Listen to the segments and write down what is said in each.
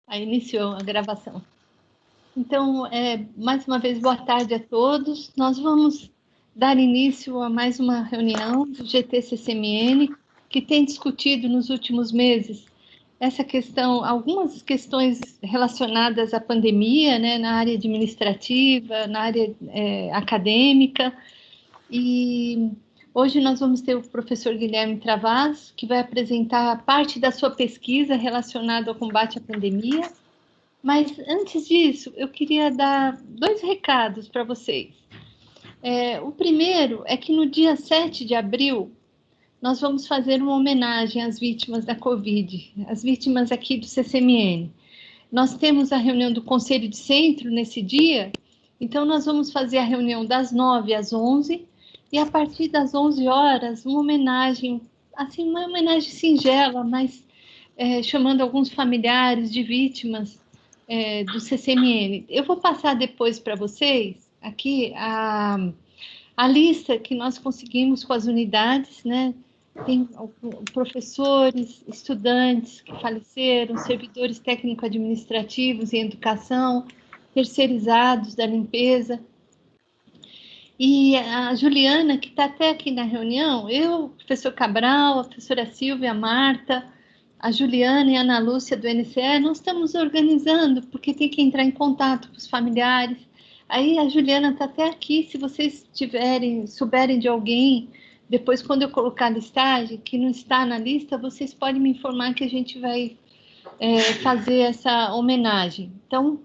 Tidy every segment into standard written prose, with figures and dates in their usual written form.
Aí iniciou a gravação. Então, mais uma vez, boa tarde a todos. Nós vamos dar início a mais uma reunião do GT-CCMN, que tem discutido nos últimos meses essa questão, algumas questões relacionadas à pandemia, né, na área administrativa, na área acadêmica. E hoje nós vamos ter o professor Guilherme Travassos, que vai apresentar parte da sua pesquisa relacionada ao combate à pandemia. Mas antes disso, eu queria dar 2 recados para vocês. O primeiro é que no dia 7 de abril, nós vamos fazer uma homenagem às vítimas da Covid, as vítimas aqui do CCMN. Nós temos a reunião do Conselho de Centro nesse dia, então nós vamos fazer a reunião das 9 às 11, e a partir das 11 horas, uma homenagem, assim, uma homenagem singela, mas chamando alguns familiares de vítimas do CCMN. Eu vou passar depois para vocês aqui a lista que nós conseguimos com as unidades, né? Tem professores, estudantes que faleceram, servidores técnico-administrativos em educação, terceirizados da limpeza. E a Juliana, que está até aqui na reunião, eu, o professor Cabral, a professora Silvia, a Marta, a Juliana e a Ana Lúcia do NCE, nós estamos organizando, porque tem que entrar em contato com os familiares. Aí a Juliana está até aqui, se vocês souberem de alguém, depois quando eu colocar a listagem, que não está na lista, vocês podem me informar que a gente vai fazer essa homenagem. Então,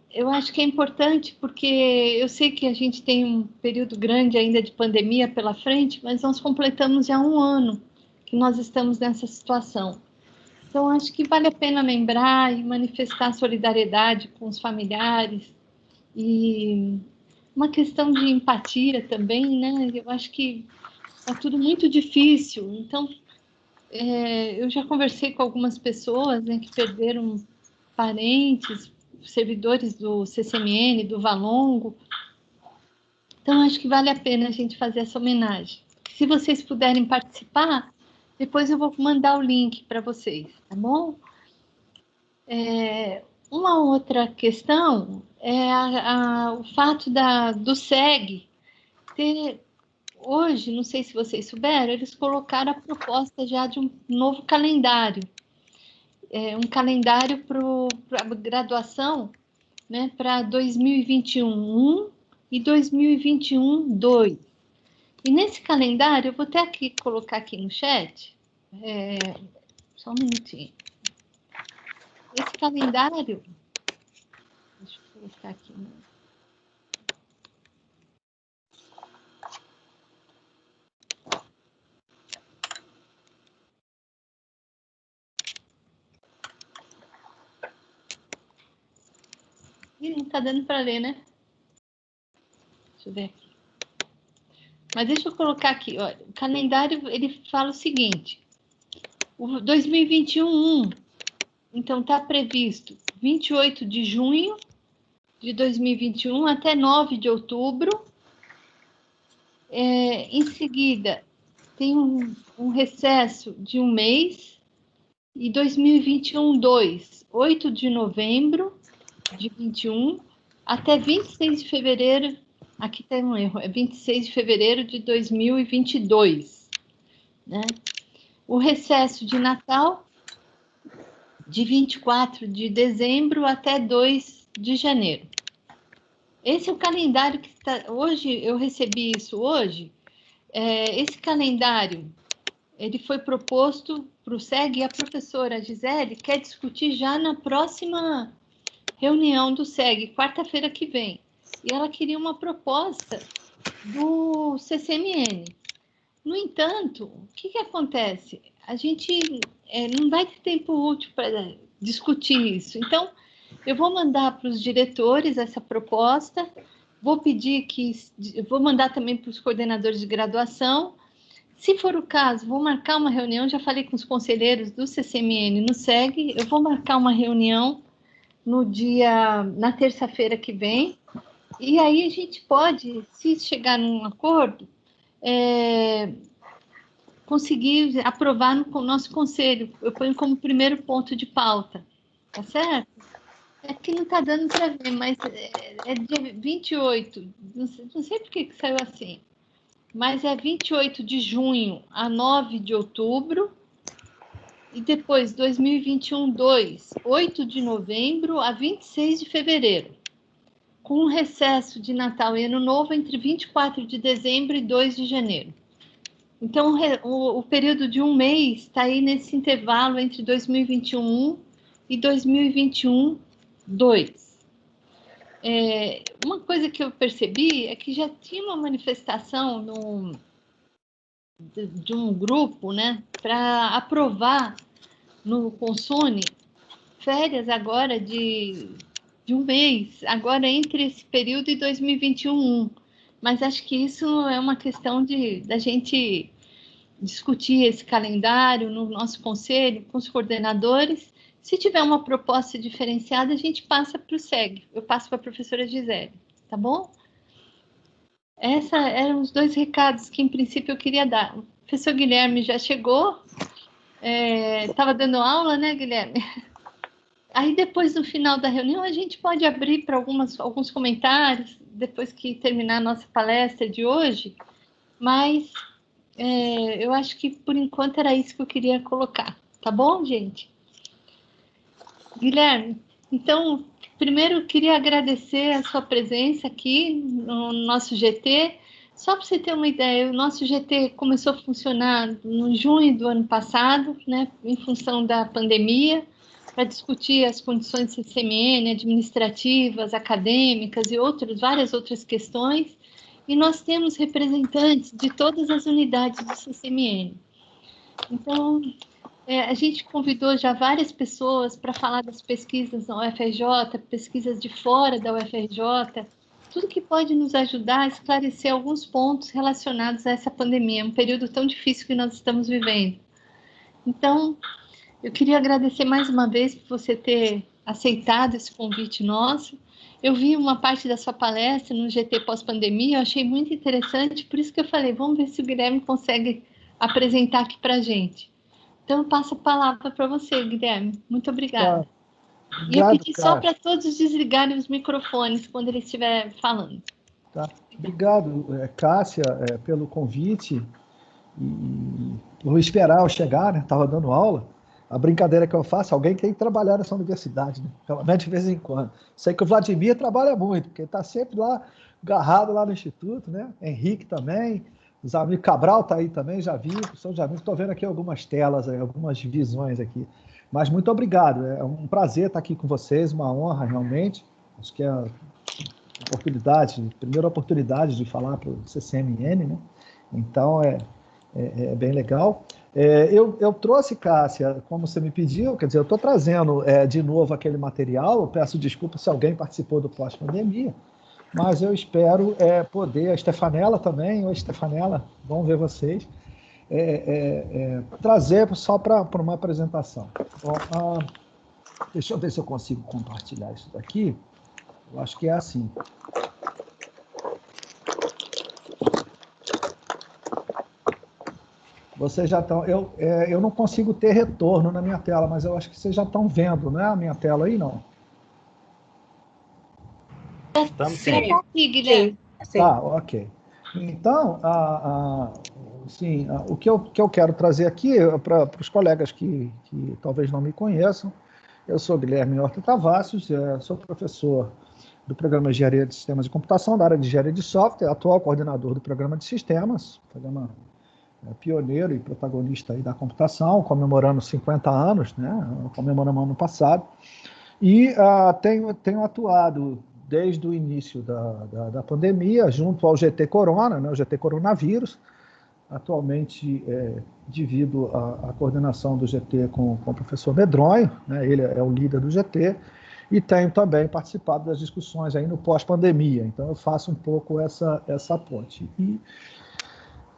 eu acho que é importante, porque eu sei que a gente tem um período grande ainda de pandemia pela frente, mas nós completamos já 1 ano que nós estamos nessa situação. Então, acho que vale a pena lembrar e manifestar solidariedade com os familiares e uma questão de empatia também, né? Eu acho que é tudo muito difícil. Então, eu já conversei com algumas pessoas, né, que perderam parentes, servidores do CCMN, do Valongo. Então, acho que vale a pena a gente fazer essa homenagem. Se vocês puderem participar, depois eu vou mandar o link para vocês, tá bom? Uma outra questão é o fato do SEG ter, hoje, não sei se vocês souberam, eles colocaram a proposta já de um novo calendário, um calendário para a graduação, né, para 2021 e 2021-2. E nesse calendário, eu vou até aqui colocar aqui no chat, só um minutinho. Esse calendário, deixa eu colocar aqui. Não está dando para ler, né? Deixa eu ver aqui. Mas deixa eu colocar aqui, olha, o calendário, ele fala o seguinte, o 2021, então está previsto 28 de junho de 2021 até 9 de outubro, em seguida tem um recesso de 1 mês, e 2021-2, 8 de novembro de 21 até 26 de fevereiro, aqui tem um erro, é 26 de fevereiro de 2022, né? O recesso de Natal, de 24 de dezembro até 2 de janeiro. Esse é o calendário que está, hoje, eu recebi isso hoje, esse calendário, ele foi proposto para o SEG, e a professora Gisele quer discutir já na próxima reunião do SEG, quarta-feira que vem. E ela queria uma proposta do CCMN. No entanto, o que acontece? A gente não vai ter tempo útil para discutir isso. Então, eu vou mandar para os diretores essa proposta, vou mandar também para os coordenadores de graduação. Se for o caso, vou marcar uma reunião, já falei com os conselheiros do CCMN no SEG, eu vou marcar uma reunião na terça-feira que vem, e aí a gente pode, se chegar num acordo, conseguir aprovar no nosso conselho. Eu ponho como primeiro ponto de pauta, tá certo? É que não está dando para ver, mas é dia 28, não sei por que saiu assim, mas é 28 de junho a 9 de outubro, e depois 2021, 8 de novembro a 26 de fevereiro, com um recesso de Natal e Ano Novo entre 24 de dezembro e 2 de janeiro. Então, o período de um mês está aí nesse intervalo entre 2021 e 2021, 2. Uma coisa que eu percebi é que já tinha uma manifestação de um grupo, né, para aprovar no Consune férias agora de um mês, agora entre esse período e 2021. Mas acho que isso é uma questão da gente discutir esse calendário no nosso conselho, com os coordenadores. Se tiver uma proposta diferenciada, a gente passa para o SEG. Eu passo para a professora Gisele, tá bom? Esses eram os 2 recados que, em princípio, eu queria dar. O professor Guilherme já chegou, estava dando aula, né, Guilherme? Aí, depois, no final da reunião, a gente pode abrir para alguns comentários, depois que terminar a nossa palestra de hoje, mas eu acho que, por enquanto, era isso que eu queria colocar. Tá bom, gente? Guilherme, então, primeiro eu queria agradecer a sua presença aqui no nosso GT. Só para você ter uma ideia, o nosso GT começou a funcionar no junho do ano passado, né, em função da pandemia, para discutir as condições de CCMN, administrativas, acadêmicas e várias outras questões. E nós temos representantes de todas as unidades do CCMN. Então, a gente convidou já várias pessoas para falar das pesquisas na UFRJ, pesquisas de fora da UFRJ, tudo que pode nos ajudar a esclarecer alguns pontos relacionados a essa pandemia, um período tão difícil que nós estamos vivendo. Então, eu queria agradecer mais uma vez por você ter aceitado esse convite nosso. Eu vi uma parte da sua palestra no GT pós-pandemia, eu achei muito interessante, por isso que eu falei, vamos ver se o Guilherme consegue apresentar aqui para a gente. Então, eu passo a palavra para você, Guilherme. Muito obrigada. Tá. Obrigado, e eu pedi só Cássia. para todos desligarem os microfones quando ele estiver falando. Tá. Obrigado, Cássia, pelo convite e por esperar eu chegar, né? Estava dando aula. A brincadeira que eu faço, alguém tem que trabalhar nessa universidade, né? Pelo menos de vez em quando. Sei que o Vladimir trabalha muito, porque está sempre lá, agarrado lá no Instituto, né? Henrique também, os amigos Cabral está aí também, já vi, estou vendo aqui algumas telas, algumas visões aqui. Mas muito obrigado, é um prazer estar aqui com vocês, uma honra realmente. Acho que é a primeira oportunidade de falar para o CCMN, né? Então é bem legal. Eu trouxe, Cássia, como você me pediu, quer dizer, eu estou trazendo de novo aquele material, eu peço desculpa se alguém participou do pós-pandemia, mas eu espero poder, a Stefanella também, oi Stefanella, vamos ver vocês, trazer só para uma apresentação. Bom, deixa eu ver se eu consigo compartilhar isso daqui, eu acho que é assim. Vocês já estão... Eu não consigo ter retorno na minha tela, mas eu acho que vocês já estão vendo, né? A minha tela aí, não? Estamos sim. Aqui, Guilherme. Sim. Tá, ok. Então, o que eu quero trazer aqui para os colegas que talvez não me conheçam, eu sou Guilherme Horta Travassos, sou professor do Programa de Engenharia de Sistemas de Computação, da área de Engenharia de Software, atual coordenador do Programa de Sistemas, programa pioneiro e protagonista aí da computação, comemorando 50 anos, né? Comemoramos ano passado, e tenho atuado desde o início da pandemia, junto ao GT Corona, né? O GT Coronavírus, atualmente divido a coordenação do GT com o professor Medronho, né? Ele é o líder do GT, e tenho também participado das discussões aí no pós-pandemia, então eu faço um pouco essa ponte.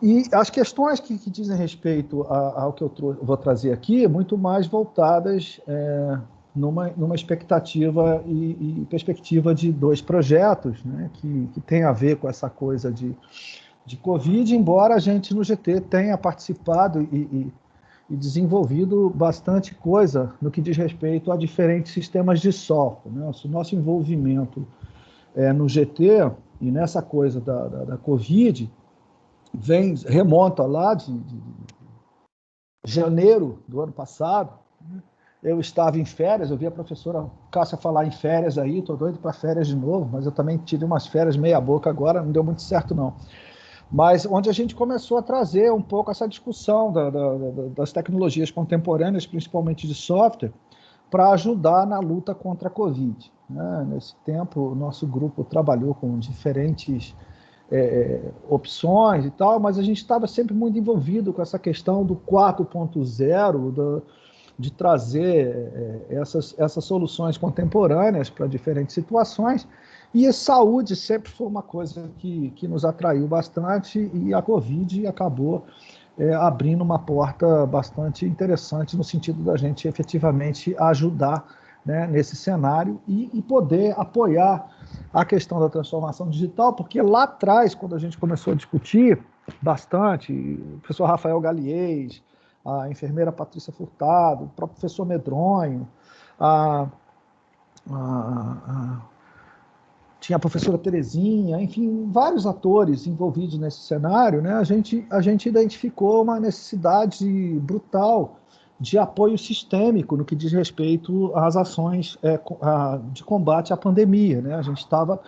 E as questões que dizem respeito ao que eu vou trazer aqui, muito mais voltadas numa expectativa e perspectiva de 2 projetos, né, que tem a ver com essa coisa de Covid, embora a gente no GT tenha participado e desenvolvido bastante coisa no que diz respeito a diferentes sistemas de software, né? O nosso envolvimento no GT e nessa coisa da Covid remonta lá de janeiro do ano passado. Eu estava em férias, eu vi a professora Cássia falar em férias aí, estou doido para férias de novo, mas eu também tive umas férias meia boca agora, não deu muito certo não. Mas onde a gente começou a trazer um pouco essa discussão das tecnologias contemporâneas, principalmente de software, para ajudar na luta contra a Covid, né? Nesse tempo, o nosso grupo trabalhou com diferentes opções e tal, mas a gente estava sempre muito envolvido com essa questão do 4.0, de trazer essas soluções contemporâneas para diferentes situações. E a saúde sempre foi uma coisa que nos atraiu bastante, e a Covid acabou abrindo uma porta bastante interessante no sentido da gente efetivamente ajudar, né, nesse cenário e poder apoiar a questão da transformação digital, porque lá atrás, quando a gente começou a discutir bastante, o professor Rafael Galiês, a enfermeira Patrícia Furtado, o próprio professor Medronho, tinha a professora Terezinha, enfim, vários atores envolvidos nesse cenário, né? A gente identificou uma necessidade brutal de apoio sistêmico no que diz respeito às ações de combate à pandemia, né? A gente estava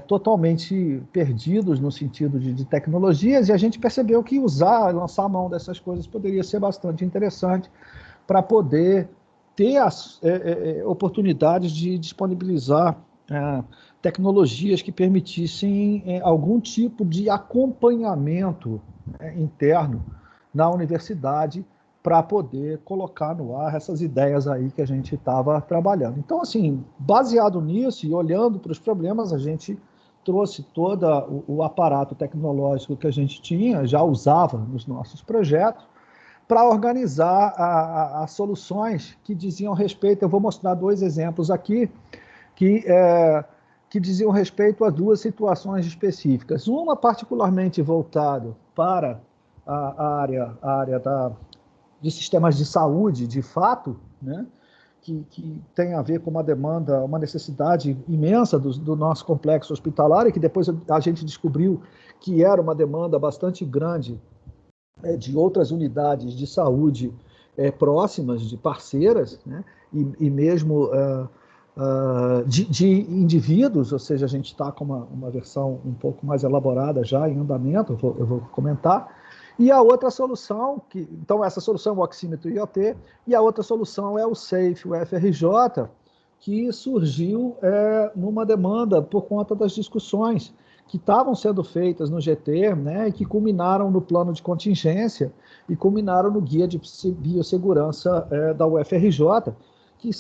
totalmente perdidos no sentido de tecnologias, e a gente percebeu que lançar a mão dessas coisas poderia ser bastante interessante para poder ter as oportunidades de disponibilizar tecnologias que permitissem algum tipo de acompanhamento interno na universidade para poder colocar no ar essas ideias aí que a gente estava trabalhando. Então, assim, baseado nisso e olhando para os problemas, a gente trouxe todo o aparato tecnológico que a gente tinha, já usava nos nossos projetos, para organizar as soluções que diziam respeito. Eu vou mostrar 2 exemplos aqui que diziam respeito a 2 situações específicas. Uma particularmente voltada para a área de sistemas de saúde, de fato, né, que tem a ver com uma demanda, uma necessidade imensa do nosso complexo hospitalar, e que depois a gente descobriu que era uma demanda bastante grande de outras unidades de saúde próximas, de parceiras, né, e mesmo de indivíduos, ou seja, a gente está com uma versão um pouco mais elaborada já em andamento, eu vou comentar. E a outra solução, então essa solução é o oxímetro IoT, e a outra solução é o SAFE, o FRJ, que surgiu numa demanda por conta das discussões que estavam sendo feitas no GT, né, e que culminaram no plano de contingência e culminaram no guia de biossegurança da UFRJ, que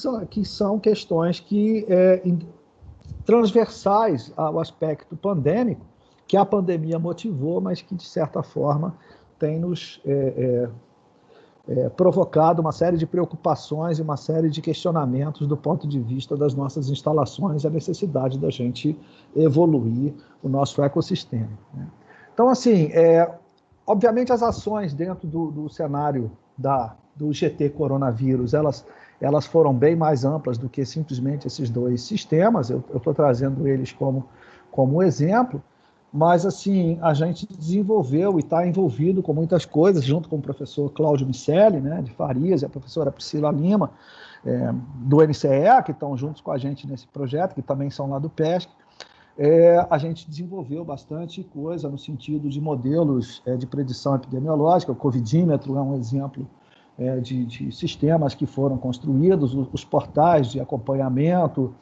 são questões transversais ao aspecto pandêmico, que a pandemia motivou, mas que, de certa forma, tem nos provocado uma série de preocupações e uma série de questionamentos do ponto de vista das nossas instalações e a necessidade da gente evoluir o nosso ecossistema, né? Então, assim, obviamente as ações dentro do cenário do GT coronavírus, elas foram bem mais amplas do que simplesmente esses 2 sistemas. Eu estou trazendo eles como exemplo, mas, assim, a gente desenvolveu e está envolvido com muitas coisas, junto com o professor Cláudio Miceli, né, de Farias, e a professora Priscila Lima, do NCE, que estão juntos com a gente nesse projeto, que também são lá do PESC. A gente desenvolveu bastante coisa no sentido de modelos de predição epidemiológica. O Covidímetro é um exemplo de sistemas que foram construídos, os portais de acompanhamento.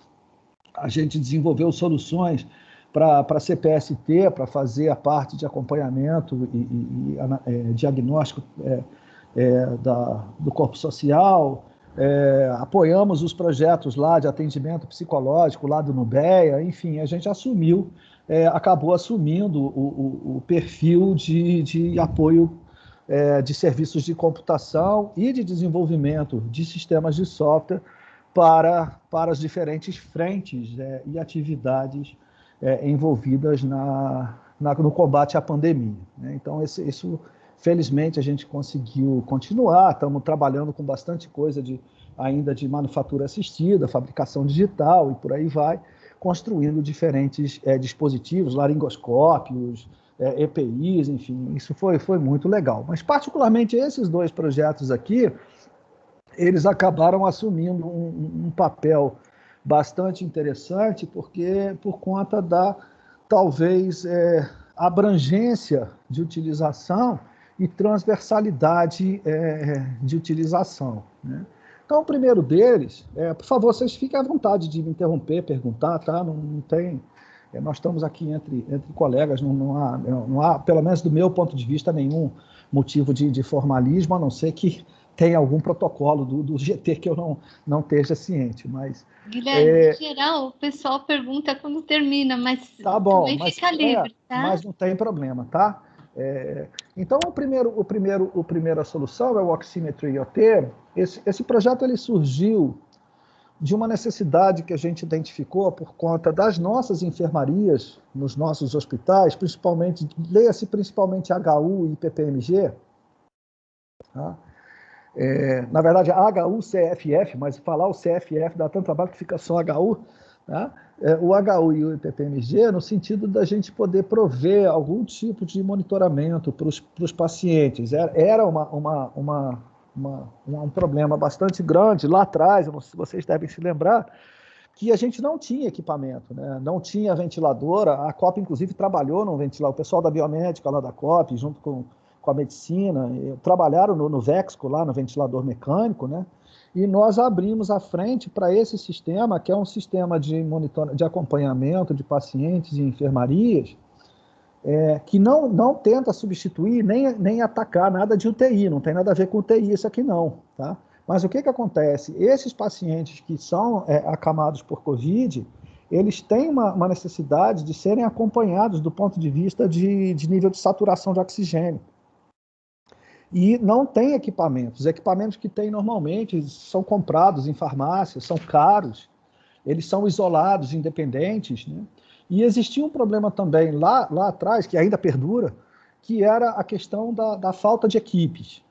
A gente desenvolveu soluções para CPST, para fazer a parte de acompanhamento e diagnóstico do corpo social. Apoiamos os projetos lá de atendimento psicológico, lá do Nubeia. Enfim, a gente acabou assumindo o perfil de apoio de serviços de computação e de desenvolvimento de sistemas de software para as diferentes frentes e atividades envolvidas no combate à pandemia, né? Então, isso Felizmente, a gente conseguiu continuar, estamos trabalhando com bastante coisa ainda de manufatura assistida, fabricação digital e por aí vai, construindo diferentes dispositivos, laringoscópios, EPIs, enfim, isso foi muito legal. Mas, particularmente, esses dois projetos aqui, eles acabaram assumindo um papel bastante interessante, porque por conta da, talvez, abrangência de utilização e transversalidade de utilização, né? Então, o primeiro deles, por favor, vocês fiquem à vontade de me interromper, perguntar, tá? Não tem... nós estamos aqui entre colegas, não há, pelo menos do meu ponto de vista, nenhum motivo de formalismo, a não ser que tenha algum protocolo do GT que eu não esteja ciente. Mas, Guilherme, em geral, o pessoal pergunta quando termina, mas tá bom, também mas, fica livre, tá? mas não tem problema, tá? Então, a primeira solução é o Oximetry IoT. Esse projeto ele surgiu de uma necessidade que a gente identificou por conta das nossas enfermarias nos nossos hospitais, principalmente, leia-se principalmente HU e PPMG, tá? Na verdade, HU-CFF, mas falar o CFF dá tanto trabalho que fica só HU, tá? O HU e o PPMG, no sentido da gente poder prover algum tipo de monitoramento para os pacientes. Era um problema bastante grande lá atrás, não sei se vocês devem se lembrar, que a gente não tinha equipamento, né? Não tinha ventiladora. A COP, inclusive, trabalhou no ventilador. O pessoal da biomédica lá da COP, junto com a medicina, trabalharam no Vexco, lá no ventilador mecânico, né? E nós abrimos a frente para esse sistema, que é um sistema de acompanhamento de pacientes em enfermarias, que não tenta substituir nem atacar nada de UTI, não tem nada a ver com UTI isso aqui não, tá? Mas o que acontece? Esses pacientes que são acamados por Covid, eles têm uma necessidade de serem acompanhados do ponto de vista de nível de saturação de oxigênio. E não tem equipamentos. Os equipamentos que tem normalmente são comprados em farmácias, são caros, eles são isolados, independentes, né? E existia um problema também lá atrás, que ainda perdura, que era a questão da falta de equipes,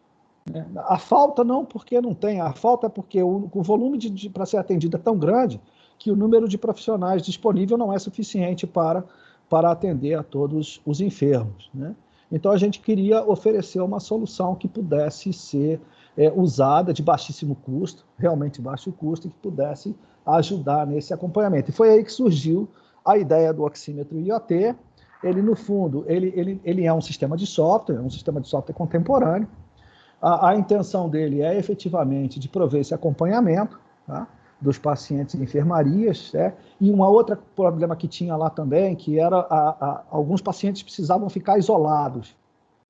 né? A falta não porque não tem, a falta é porque o volume para ser atendido é tão grande que o número de profissionais disponível não é suficiente para atender a todos os enfermos, né? Então, a gente queria oferecer uma solução que pudesse ser usada de baixíssimo custo, realmente baixo custo, e que pudesse ajudar nesse acompanhamento. E foi aí que surgiu a ideia do Oximetry IoT. Ele, no fundo, ele é um sistema de software, contemporâneo. A intenção dele é, efetivamente, de prover esse acompanhamento, tá, dos pacientes em enfermarias, e um outro problema que tinha lá também, que era alguns pacientes precisavam ficar isolados.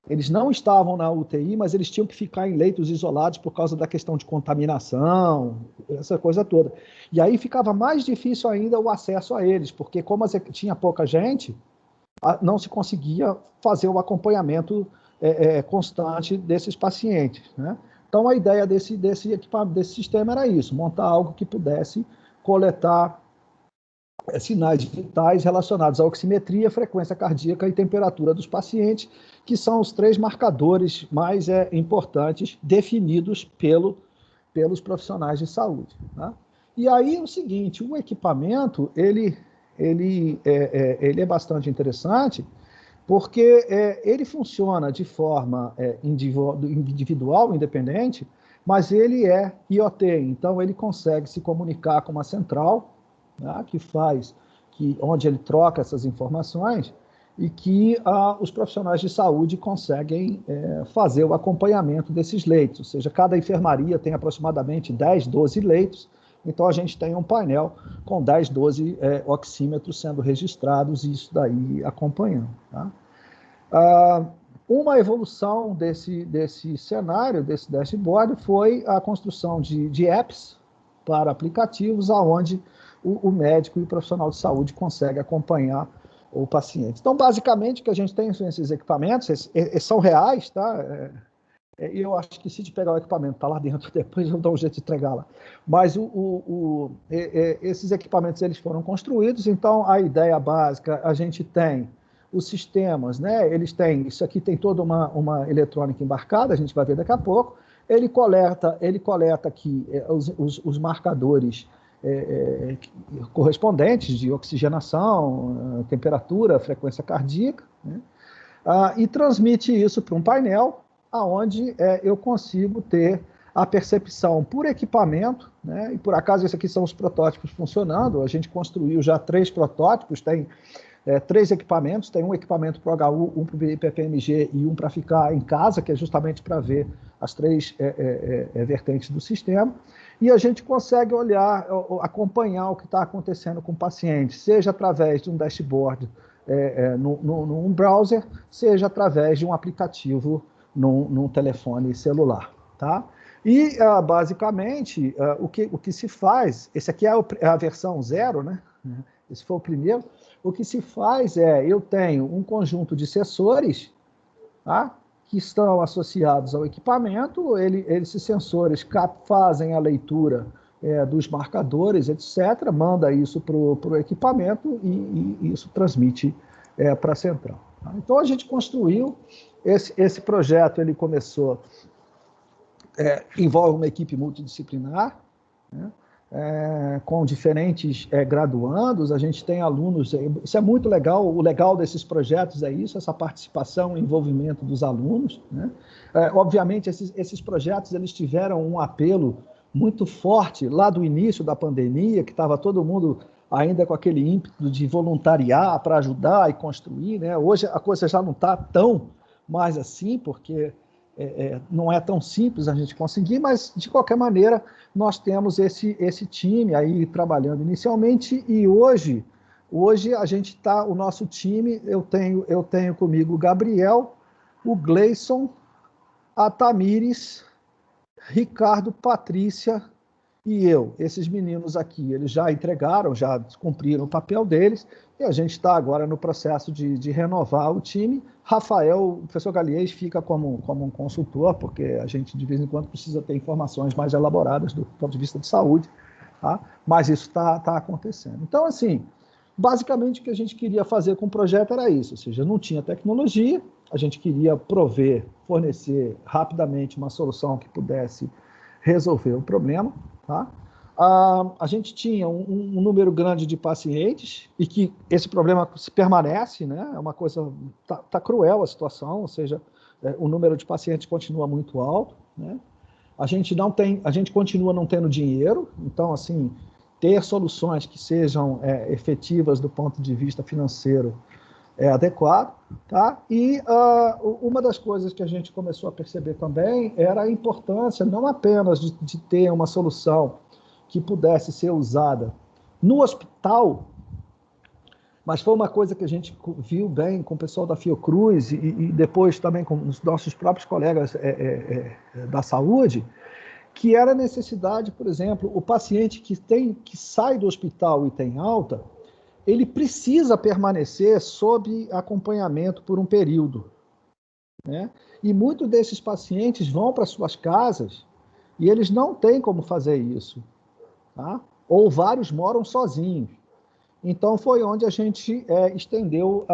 Eles não estavam na UTI, mas eles tinham que ficar em leitos isolados por causa da questão de contaminação, essa coisa toda. E aí ficava mais difícil ainda o acesso a eles, porque como tinha pouca gente, não se conseguia fazer o acompanhamento constante desses pacientes, né? Então, a ideia desse sistema era isso, montar algo que pudesse coletar sinais vitais relacionados à oximetria, frequência cardíaca e temperatura dos pacientes, que são os 3 marcadores mais importantes definidos pelos profissionais de saúde, tá? E aí, o seguinte, o equipamento, ele é bastante interessante, porque ele funciona de forma individual, independente, mas ele é IoT, então ele consegue se comunicar com uma central, né, onde ele troca essas informações e que os profissionais de saúde conseguem fazer o acompanhamento desses leitos, ou seja, cada enfermaria tem aproximadamente 10, 12 leitos, então a gente tem um painel com 10, 12 oxímetros sendo registrados e isso daí acompanhando, tá? Uma evolução desse cenário, desse dashboard, foi a construção de apps para aplicativos, onde o médico e o profissional de saúde conseguem acompanhar o paciente. Então, basicamente, o que a gente tem são esses equipamentos, são reais, tá? E eu acho que se de pegar o equipamento, está lá dentro, depois eu dou um jeito de entregar lá. Mas esses equipamentos eles foram construídos, então a ideia básica, a gente tem os sistemas, né, eles têm, isso aqui tem toda uma eletrônica embarcada, a gente vai ver daqui a pouco, ele coleta aqui os marcadores correspondentes de oxigenação, temperatura, frequência cardíaca, né, e transmite isso para um painel, onde eu consigo ter a percepção por equipamento, né, e por acaso esses aqui são os protótipos funcionando, a gente construiu já 3 protótipos, tem 3 equipamentos, tem um equipamento para o HU, um para o IPPMG e um para ficar em casa, que é justamente para ver as 3 vertentes do sistema, e a gente consegue olhar, acompanhar o que está acontecendo com o paciente, seja através de um dashboard num browser, seja através de um aplicativo num telefone celular. Tá? E, basicamente, o que se faz, esse aqui é a versão 0, né? Esse foi o primeiro. O que se faz eu tenho um conjunto de sensores, tá? Que estão associados ao equipamento, esses sensores fazem a leitura dos marcadores, etc., manda isso para o equipamento e isso transmite para a central. Tá? Então, a gente construiu, esse projeto ele começou, envolve uma equipe multidisciplinar, né? Com diferentes graduandos, a gente tem alunos, isso é muito legal, o legal desses projetos é isso, essa participação e envolvimento dos alunos, né? Obviamente, esses projetos eles tiveram um apelo muito forte lá do início da pandemia, que estava todo mundo ainda com aquele ímpeto de voluntariar para ajudar e construir, né? Hoje a coisa já não está tão mais assim, porque não é tão simples a gente conseguir, mas, de qualquer maneira, nós temos esse time aí trabalhando inicialmente, e hoje a gente está, o nosso time, eu tenho comigo o Gabriel, o Gleison, a Tamires, Ricardo, Patrícia e eu. Esses meninos aqui, eles já entregaram, já cumpriram o papel deles, e a gente está agora no processo de renovar o time. Rafael, o professor Galiês, fica como um consultor, porque a gente, de vez em quando, precisa ter informações mais elaboradas do ponto de vista de saúde, tá? Mas isso está acontecendo. Então, assim, basicamente o que a gente queria fazer com o projeto era isso, ou seja, não tinha tecnologia, a gente queria fornecer rapidamente uma solução que pudesse resolver o problema, tá? A gente tinha um número grande de pacientes e que esse problema se permanece, né? É uma coisa, tá cruel a situação, ou seja, o número de pacientes continua muito alto, né? A gente continua não tendo dinheiro, então, assim, ter soluções que sejam efetivas do ponto de vista financeiro é adequado, tá? E uma das coisas que a gente começou a perceber também era a importância não apenas de ter uma solução que pudesse ser usada no hospital, mas foi uma coisa que a gente viu bem com o pessoal da Fiocruz e depois também com os nossos próprios colegas da saúde, que era a necessidade, por exemplo, o paciente que sai do hospital e tem alta, ele precisa permanecer sob acompanhamento por um período, né? E muitos desses pacientes vão para suas casas e eles não têm como fazer isso, tá? Ou vários moram sozinhos. Então, foi onde a gente estendeu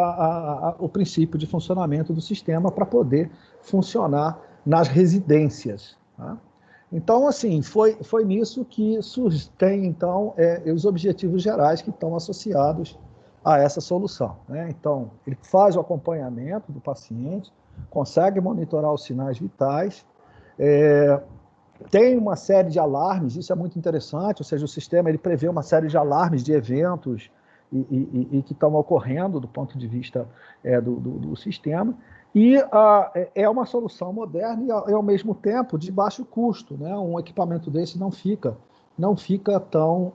o princípio de funcionamento do sistema para poder funcionar nas residências, tá? Então, assim, foi nisso que tem, então, os objetivos gerais que estão associados a essa solução, né? Então, ele faz o acompanhamento do paciente, consegue monitorar os sinais vitais, tem uma série de alarmes, isso é muito interessante, ou seja, o sistema ele prevê uma série de alarmes de eventos e que estão ocorrendo do ponto de vista do sistema, e é uma solução moderna e, ao mesmo tempo, de baixo custo, né? Um equipamento desse não fica tão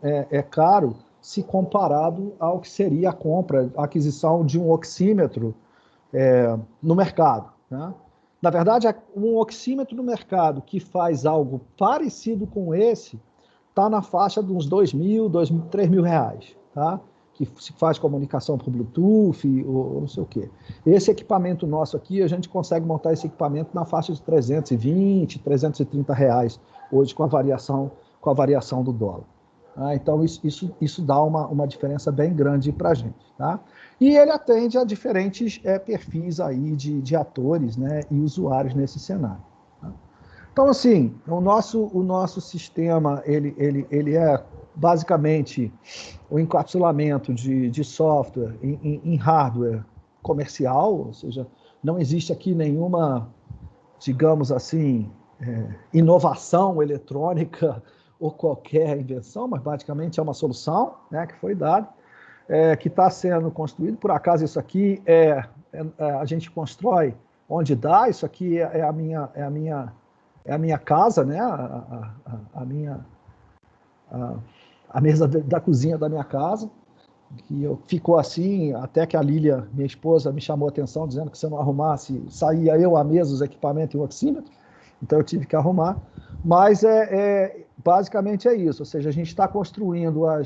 caro se comparado ao que seria a aquisição de um oxímetro no mercado, né? Na verdade, um oxímetro no mercado que faz algo parecido com esse está na faixa de uns R$2.000, R$3.000, tá? Que se faz comunicação por Bluetooth ou não sei o quê. Esse equipamento nosso aqui, a gente consegue montar esse equipamento na faixa de R$320, R$330 hoje com a variação do dólar. Então, isso dá uma diferença bem grande para a gente. Tá? E ele atende a diferentes perfis aí de atores, né, e usuários nesse cenário. Tá? Então, assim, o nosso sistema ele é basicamente o encapsulamento de software em hardware comercial, ou seja, não existe aqui nenhuma, digamos assim, inovação eletrônica ou qualquer invenção, mas basicamente é uma solução, né, que foi dada, que está sendo construído. Por acaso, isso aqui a gente constrói onde dá, isso aqui é a minha casa, né, a mesa da cozinha da minha casa, que ficou assim, até que a Lília, minha esposa, me chamou a atenção, dizendo que se eu não arrumasse, saía eu, a mesa, os equipamentos e o oxímetro, então eu tive que arrumar. Mas basicamente é isso, ou seja, a gente está construindo a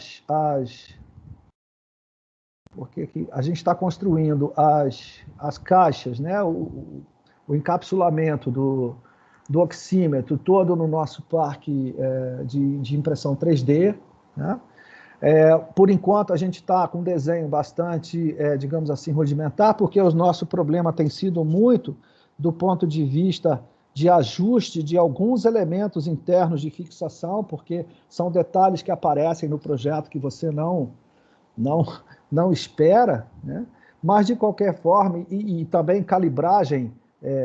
gente está construindo as caixas, né? o encapsulamento do oxímetro todo no nosso parque de impressão 3D, né? Por enquanto, a gente está com um desenho bastante, digamos assim, rudimentar, porque o nosso problema tem sido muito do ponto de vista de ajuste de alguns elementos internos de fixação, porque são detalhes que aparecem no projeto que você não espera, né? Mas, de qualquer forma, e também calibragem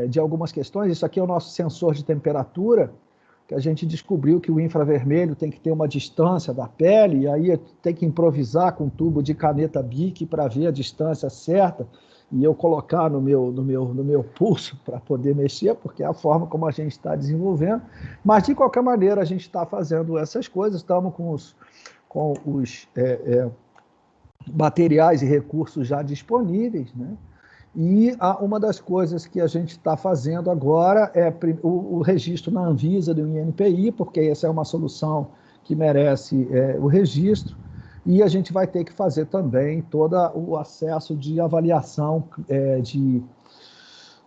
de algumas questões. Isso aqui é o nosso sensor de temperatura, que a gente descobriu que o infravermelho tem que ter uma distância da pele, e aí tem que improvisar com um tubo de caneta Bic para ver a distância certa, e eu colocar no meu pulso para poder mexer, porque é a forma como a gente está desenvolvendo. Mas, de qualquer maneira, a gente está fazendo essas coisas, estamos com os materiais e recursos já disponíveis, né? E uma das coisas que a gente está fazendo agora é o registro na Anvisa do INPI, porque essa é uma solução que merece o registro, e a gente vai ter que fazer também todo o acesso de avaliação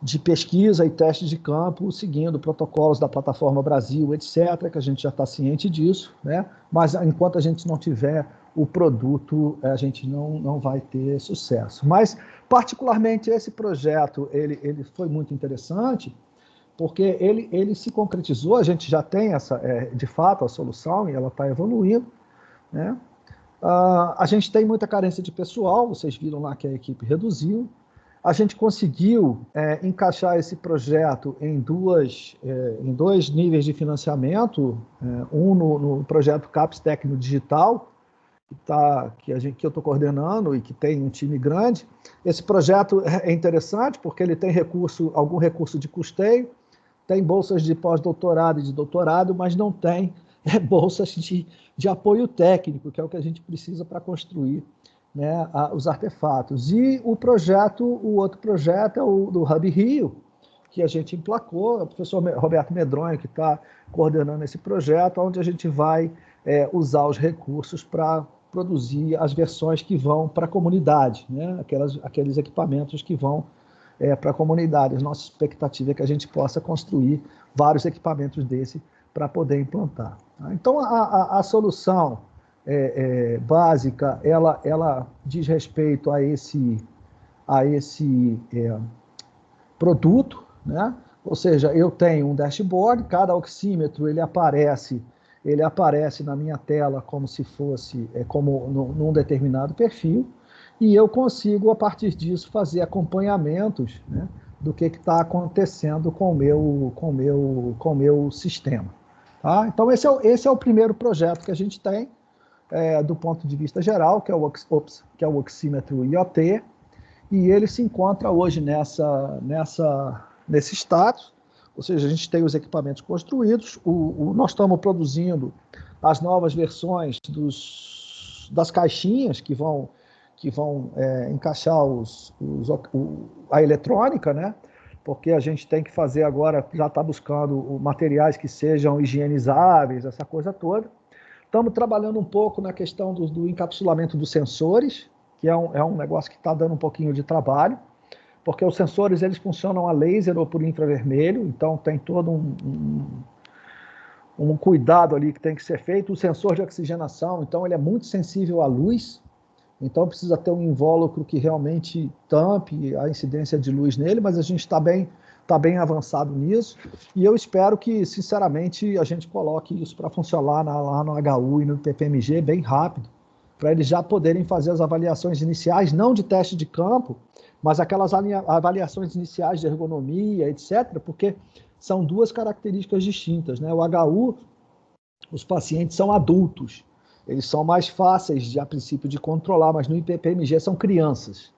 de pesquisa e testes de campo, seguindo protocolos da Plataforma Brasil, etc., que a gente já está ciente disso, né? Mas enquanto a gente não tiver o produto, a gente não vai ter sucesso. Mas, particularmente, esse projeto ele foi muito interessante, porque ele se concretizou, a gente já tem de fato a solução, e ela está evoluindo, né? A gente tem muita carência de pessoal, vocês viram lá que a equipe reduziu. A gente conseguiu encaixar esse projeto em dois níveis de financiamento, um no projeto CAPES Técnico Digital, que eu estou coordenando e que tem um time grande. Esse projeto é interessante porque ele tem algum recurso de custeio, tem bolsas de pós-doutorado e de doutorado, mas não tem bolsas de apoio técnico, que é o que a gente precisa para construir, né, os artefatos. E o outro projeto é o do Hub Rio, que a gente emplacou, o professor Roberto Medronho, que está coordenando esse projeto, onde a gente vai usar os recursos para produzir as versões que vão para a comunidade, né, aqueles equipamentos que vão para a comunidade. A nossa expectativa é que a gente possa construir vários equipamentos desse para poder implantar. Então, a solução básica, ela diz respeito a esse produto, né? Ou seja, eu tenho um dashboard, cada oxímetro ele aparece na minha tela como se fosse num determinado perfil, e eu consigo, a partir disso, fazer acompanhamentos, né, do que está acontecendo com o meu sistema. Tá? Então, esse é o primeiro projeto que a gente tem, do ponto de vista geral, que é o oxímetro IoT, e ele se encontra hoje nesse status, ou seja, a gente tem os equipamentos construídos, nós estamos produzindo as novas versões das caixinhas que vão encaixar a eletrônica, né? Porque a gente tem que fazer agora, já está buscando materiais que sejam higienizáveis, essa coisa toda. Estamos trabalhando um pouco na questão do encapsulamento dos sensores, que é um negócio que está dando um pouquinho de trabalho, porque os sensores eles funcionam a laser ou por infravermelho, então tem todo um cuidado ali que tem que ser feito. O sensor de oxigenação, então, ele é muito sensível à luz, então precisa ter um invólucro que realmente tampe a incidência de luz nele, mas a gente está bem avançado nisso, e eu espero que, sinceramente, a gente coloque isso para funcionar lá no HU e no TPMG bem rápido, para eles já poderem fazer as avaliações iniciais, não de teste de campo, mas aquelas avaliações iniciais de ergonomia, etc., porque são duas características distintas, né? O HU, os pacientes são adultos, eles são mais fáceis, a princípio, de controlar, mas no IPPMG são crianças,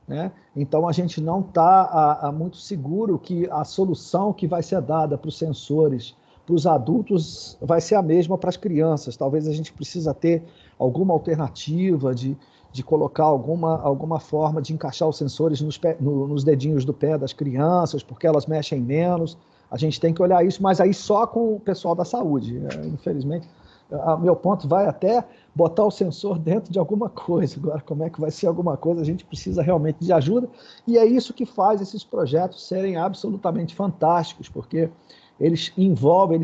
né? Então, a gente não está muito seguro que a solução que vai ser dada para os sensores, para os adultos, vai ser a mesma para as crianças. Talvez a gente precisa ter alguma alternativa de colocar alguma forma de encaixar os sensores nos dedinhos do pé das crianças, porque elas mexem menos. A gente tem que olhar isso, mas aí só com o pessoal da saúde. Infelizmente, meu ponto vai até botar o sensor dentro de alguma coisa. Agora, como é que vai ser alguma coisa? A gente precisa realmente de ajuda, e é isso que faz esses projetos serem absolutamente fantásticos, porque eles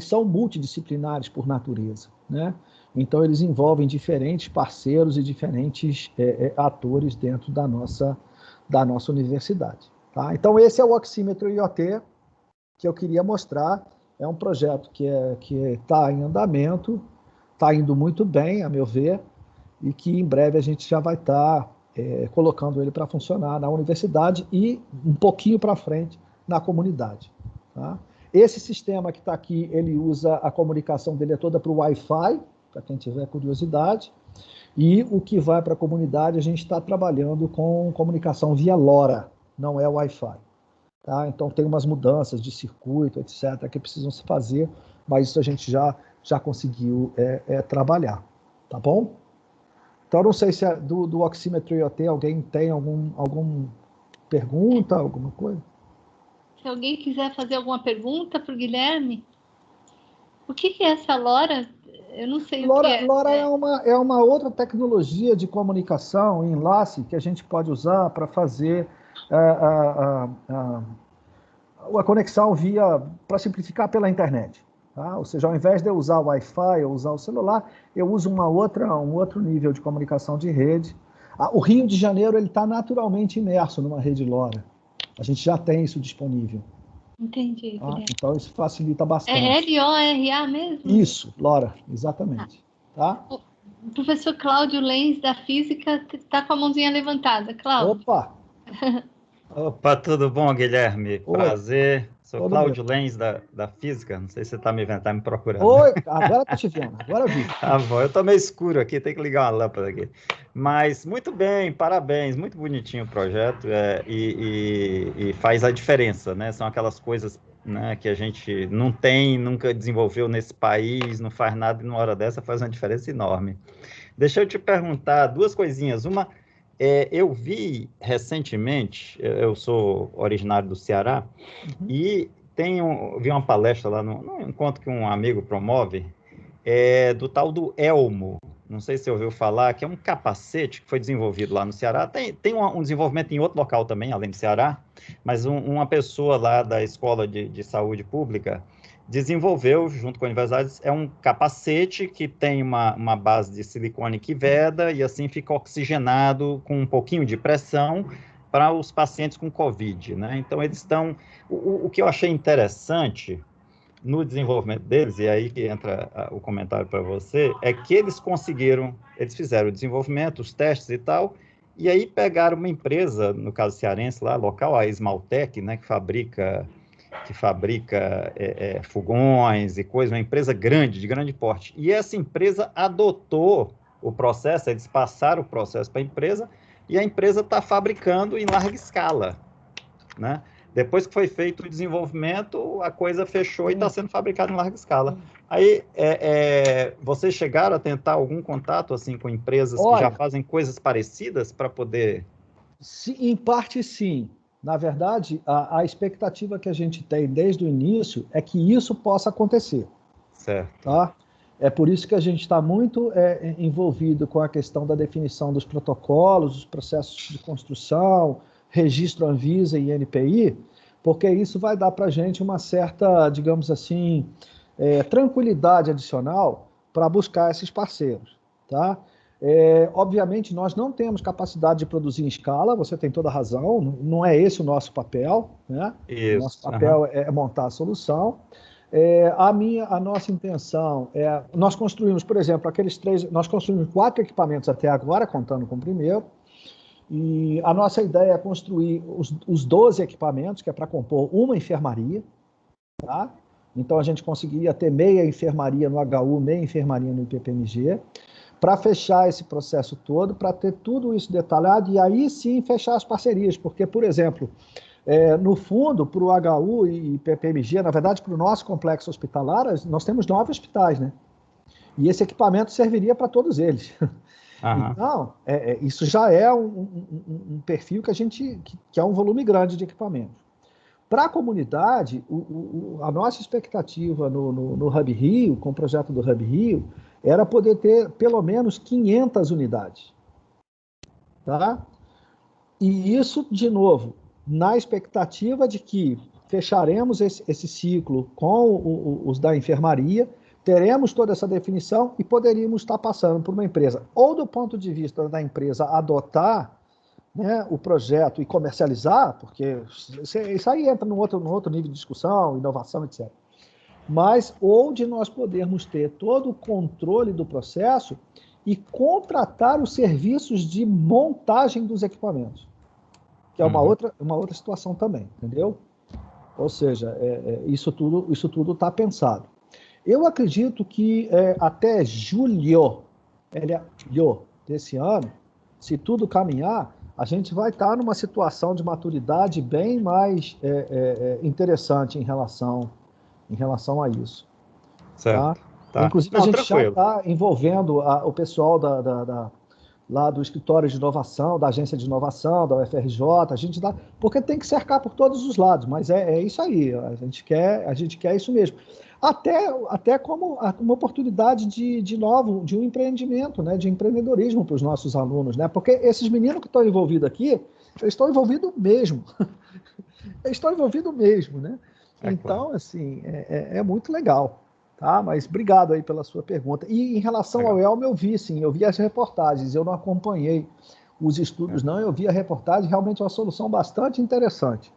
são multidisciplinares por natureza, né? Então, eles envolvem diferentes parceiros e diferentes atores dentro da nossa universidade. Tá? Então, esse é o oxímetro IoT que eu queria mostrar. É um projeto que está em andamento, está indo muito bem, a meu ver, e que em breve a gente já vai estar colocando ele para funcionar na universidade e um pouquinho para frente na comunidade. Tá? Esse sistema que está aqui, ele usa a comunicação dele toda para o Wi-Fi, para quem tiver curiosidade, e o que vai para a comunidade, a gente está trabalhando com comunicação via LoRa, não é Wi-Fi. Tá? Então, tem umas mudanças de circuito, etc., que precisam se fazer, mas isso a gente já conseguiu trabalhar. Tá bom? Então, não sei se do oxímetro IoT alguém tem alguma pergunta, alguma coisa? Se alguém quiser fazer alguma pergunta para o Guilherme, o que é essa LoRa? Eu não sei o que é. LoRa é uma outra tecnologia de comunicação, enlace, que a gente pode usar para fazer a conexão para simplificar pela internet. Tá? Ou seja, ao invés de eu usar o Wi-Fi ou usar o celular, eu uso um outro nível de comunicação de rede. O Rio de Janeiro está naturalmente imerso numa rede LoRa. A gente já tem isso disponível. Entendi. Tá? Então, isso facilita bastante. É LORA mesmo? Isso, LoRa, exatamente. Tá? O professor Cláudio Lenz, da Física, está com a mãozinha levantada. Cláudio. Opa! Opa, tudo bom, Guilherme? Oi. Prazer. Sou Todo Cláudio meu. Lenz, da Física. Não sei se você está me vendo, tá me procurando. Oi, agora estou te vendo, agora eu vi. Tá bom, eu estou meio escuro aqui, tem que ligar uma lâmpada aqui. Mas muito bem, parabéns, muito bonitinho o projeto e faz a diferença, né? São aquelas coisas, né, que a gente não tem, nunca desenvolveu nesse país, não faz nada e numa hora dessa faz uma diferença enorme. Deixa eu te perguntar duas coisinhas. Uma, eu vi recentemente, eu sou originário do Ceará, e vi uma palestra lá num encontro que um amigo promove, do tal do Elmo. Não sei se você ouviu falar, que é um capacete que foi desenvolvido lá no Ceará. Tem um desenvolvimento em outro local também, além do Ceará, mas uma pessoa lá da Escola de Saúde Pública desenvolveu, junto com a universidade, um capacete que tem uma base de silicone que veda e assim fica oxigenado com um pouquinho de pressão para os pacientes com Covid, né? Então, eles estão... O que eu achei interessante no desenvolvimento deles, e aí que entra o comentário para você, é que eles fizeram o desenvolvimento, os testes e tal, e aí pegaram uma empresa, no caso cearense lá, local, a Esmaltec, né, que fabrica fogões e coisas, uma empresa grande, de grande porte. E essa empresa adotou o processo, eles passaram o processo para a empresa, e a empresa está fabricando em larga escala, né? Depois que foi feito o desenvolvimento, a coisa fechou e está sendo fabricada em larga escala. Aí, vocês chegaram a tentar algum contato assim com empresas que já fazem coisas parecidas para poder... Em parte, sim. Na verdade, a expectativa que a gente tem desde o início é que isso possa acontecer. Certo. Tá? É por isso que a gente está muito envolvido com a questão da definição dos protocolos, dos processos de construção, registro Anvisa e NPI, porque isso vai dar para a gente uma certa, digamos assim, tranquilidade adicional para buscar esses parceiros, tá? Obviamente, nós não temos capacidade de produzir em escala, você tem toda a razão, não é esse o nosso papel, né? Isso. O nosso papel é montar a solução. A nossa intenção nós construímos, por exemplo, nós construímos 4 equipamentos até agora, contando com o primeiro, e a nossa ideia é construir os 12 equipamentos, que é para compor uma enfermaria, tá? Então, a gente conseguiria ter meia enfermaria no HU, meia enfermaria no IPPMG, para fechar esse processo todo, para ter tudo isso detalhado e aí sim fechar as parcerias, porque, por exemplo, no fundo, para o HU e IPPMG, na verdade, para o nosso complexo hospitalar, nós temos 9 hospitais, né? E esse equipamento serviria para todos eles. Então, isso já é um perfil que é um volume grande de equipamentos. Para a comunidade, a nossa expectativa no Hub Rio, com o projeto do Hub Rio, era poder ter pelo menos 500 unidades. Tá? E isso, de novo, na expectativa de que fecharemos esse ciclo com os da enfermaria, teremos toda essa definição e poderíamos estar passando por uma empresa, ou do ponto de vista da empresa adotar, né, o projeto e comercializar, porque isso aí entra num outro nível de discussão, inovação, etc. Mas, ou de nós podermos ter todo o controle do processo e contratar os serviços de montagem dos equipamentos, que é uma outra situação também, entendeu? Ou seja, isso tudo está pensado. Eu acredito que até julho desse ano, se tudo caminhar, a gente vai estar numa situação de maturidade bem mais interessante em relação a isso. Certo. Tá? Inclusive, a gente já está envolvendo o pessoal lá do escritório de inovação, da agência de inovação, da UFRJ, porque tem que cercar por todos os lados, mas é isso aí, a gente quer isso mesmo. Até como uma oportunidade de um empreendimento, né, de empreendedorismo para os nossos alunos, né? Porque esses meninos que estão envolvidos aqui, eles estão envolvidos mesmo. Eles estão envolvidos mesmo, né? Então, assim, é muito legal. Tá? Mas obrigado aí pela sua pergunta. E em relação ao Elmo, eu vi as reportagens, eu não acompanhei os estudos, não, eu vi a reportagem, realmente é uma solução bastante interessante.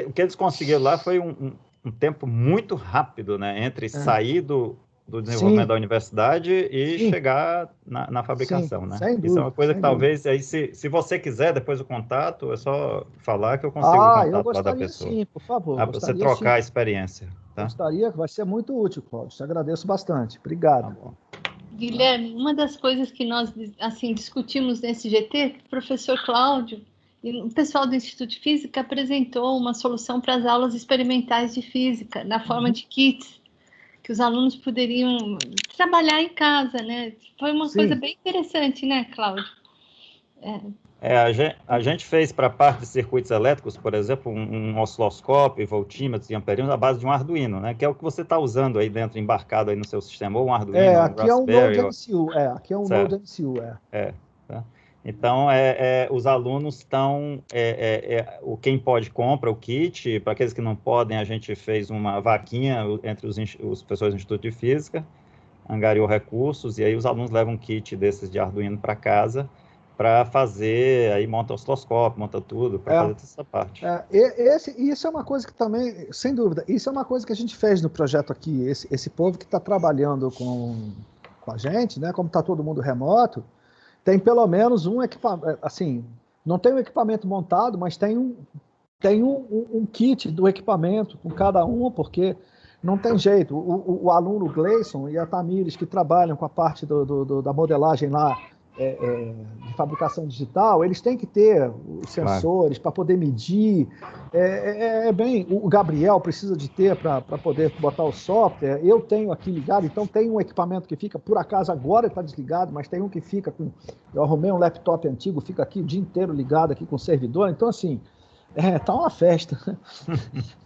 O que eles conseguiram lá foi um tempo muito rápido, né? Entre sair do desenvolvimento da universidade e chegar na fabricação, né? Sem dúvida, isso é uma coisa que talvez, aí, se você quiser, depois o contato, é só falar que eu consigo o contato lá da pessoa. Sim, por favor. Para você trocar a experiência. Tá? Gostaria, vai ser muito útil, Cláudio. Te agradeço bastante. Obrigado. Tá bom. Guilherme, uma das coisas que nós assim discutimos nesse GT, o professor Cláudio e o pessoal do Instituto de Física apresentou uma solução para as aulas experimentais de física, na forma de kits, que os alunos poderiam trabalhar em casa, né? Foi uma coisa bem interessante, né, Cláudio? A gente fez para a parte de circuitos elétricos, por exemplo, um osciloscópio, voltímetros e amperímetros à base de um Arduino, né? Que é o que você está usando aí dentro, embarcado aí no seu sistema, ou um Arduino, aqui é um Node MCU, aqui é um Node MCU, tá? Então, os alunos estão... quem pode compra o kit, para aqueles que não podem, a gente fez uma vaquinha entre os professores do Instituto de Física, angariou recursos, e aí os alunos levam um kit desses de Arduino para casa, para fazer, aí monta o osciloscópio, monta tudo, para fazer toda essa parte. Isso é uma coisa que também, sem dúvida, isso é uma coisa que a gente fez no projeto aqui, esse povo que está trabalhando com a gente, né, como está todo mundo remoto, tem pelo menos um equipamento, assim, não tem um equipamento montado, mas tem um kit do equipamento com cada um, porque não tem jeito. O aluno Gleison e a Tamires, que trabalham com a parte da modelagem lá, de fabricação digital, eles têm que ter os sensores para poder medir. O Gabriel precisa de ter para poder botar o software. Eu tenho aqui ligado, então tem um equipamento que fica, por acaso agora está desligado, mas tem um que fica com... Eu arrumei um laptop antigo, fica aqui o dia inteiro ligado aqui com o servidor. Então, assim, tá uma festa.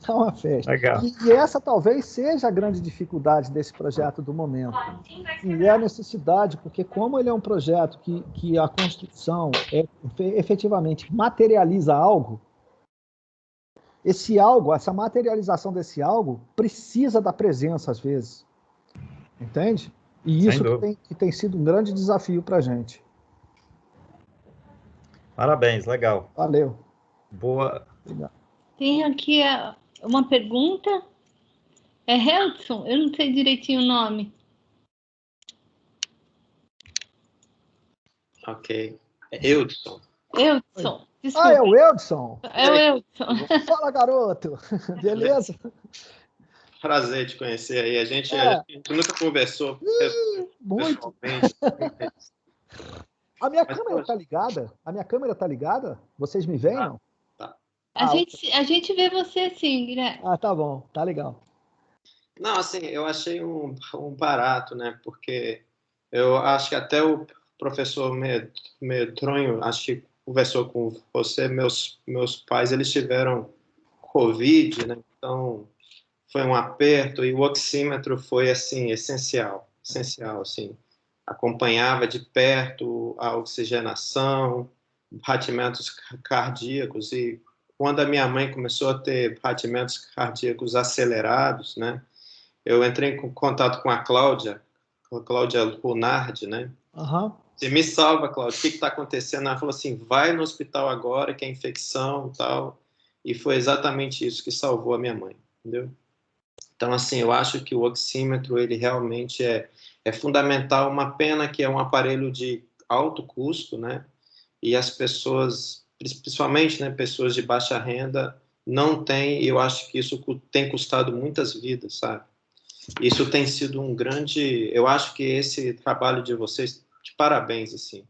Tá uma festa. Legal. E essa talvez seja a grande dificuldade desse projeto do momento. E é a necessidade, porque como ele é um projeto que a construção efetivamente materializa algo, esse algo, essa materialização desse algo, precisa da presença, às vezes. Entende? E isso que tem sido um grande desafio para a gente. Parabéns, legal. Valeu. Boa. Obrigado. Tem aqui uma pergunta. É Heldson? Eu não sei direitinho o nome. Ok. É Eudson. Eudson. Desculpa. Ah, é o Eudson? É o Eudson. Fala, garoto. Beleza? Prazer te conhecer aí. A gente nunca conversou muito. pessoalmente. A minha câmera tá ligada? A minha câmera tá ligada? Vocês me veem, não? Tá. A gente vê você sim, Guilherme. Ah, tá bom. Tá legal. Não, assim, eu achei um barato, né? Porque eu acho que até o professor Medronho, acho que conversou com você, meus pais, eles tiveram Covid, né? Então, foi um aperto e o oxímetro foi, assim, essencial, assim. Acompanhava de perto a oxigenação, batimentos cardíacos e quando a minha mãe começou a ter batimentos cardíacos acelerados, né? Eu entrei em contato com a Cláudia Lunardi, né? Uhum. Você me salva, Cláudia, o que está acontecendo? Ela falou assim, vai no hospital agora, que é infecção e tal. E foi exatamente isso que salvou a minha mãe, entendeu? Então, assim, eu acho que o oxímetro, ele realmente é fundamental. Uma pena que é um aparelho de alto custo, né? E as pessoas, principalmente, né, pessoas de baixa renda, não têm, e eu acho que isso tem custado muitas vidas, sabe? Isso tem sido um grande... Eu acho que esse trabalho de vocês, de parabéns, assim.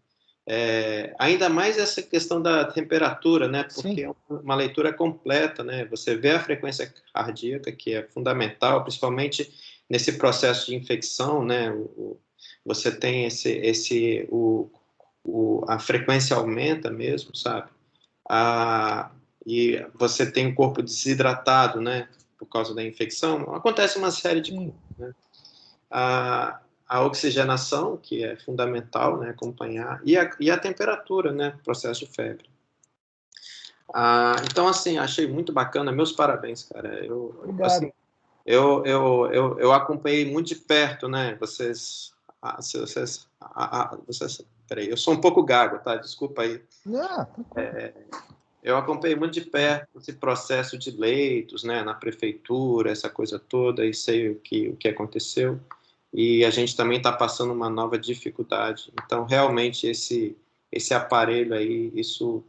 Ainda mais essa questão da temperatura, né? Porque é uma leitura completa, né? Você vê a frequência cardíaca, que é fundamental, principalmente nesse processo de infecção, né? Você tem a frequência aumenta mesmo, sabe? E você tem o corpo desidratado, né? Por causa da infecção. Acontece uma série de coisas, né? A oxigenação, que é fundamental, né, acompanhar, e a temperatura, né, processo de febre. Então, assim, achei muito bacana, meus parabéns, cara. Eu acompanhei muito de perto, né, vocês, peraí, eu sou um pouco gago, tá, desculpa aí. Eu acompanhei muito de perto esse processo de leitos, né, na prefeitura, essa coisa toda, e sei o que aconteceu. E a gente também está passando uma nova dificuldade. Então, realmente, esse aparelho aí, isso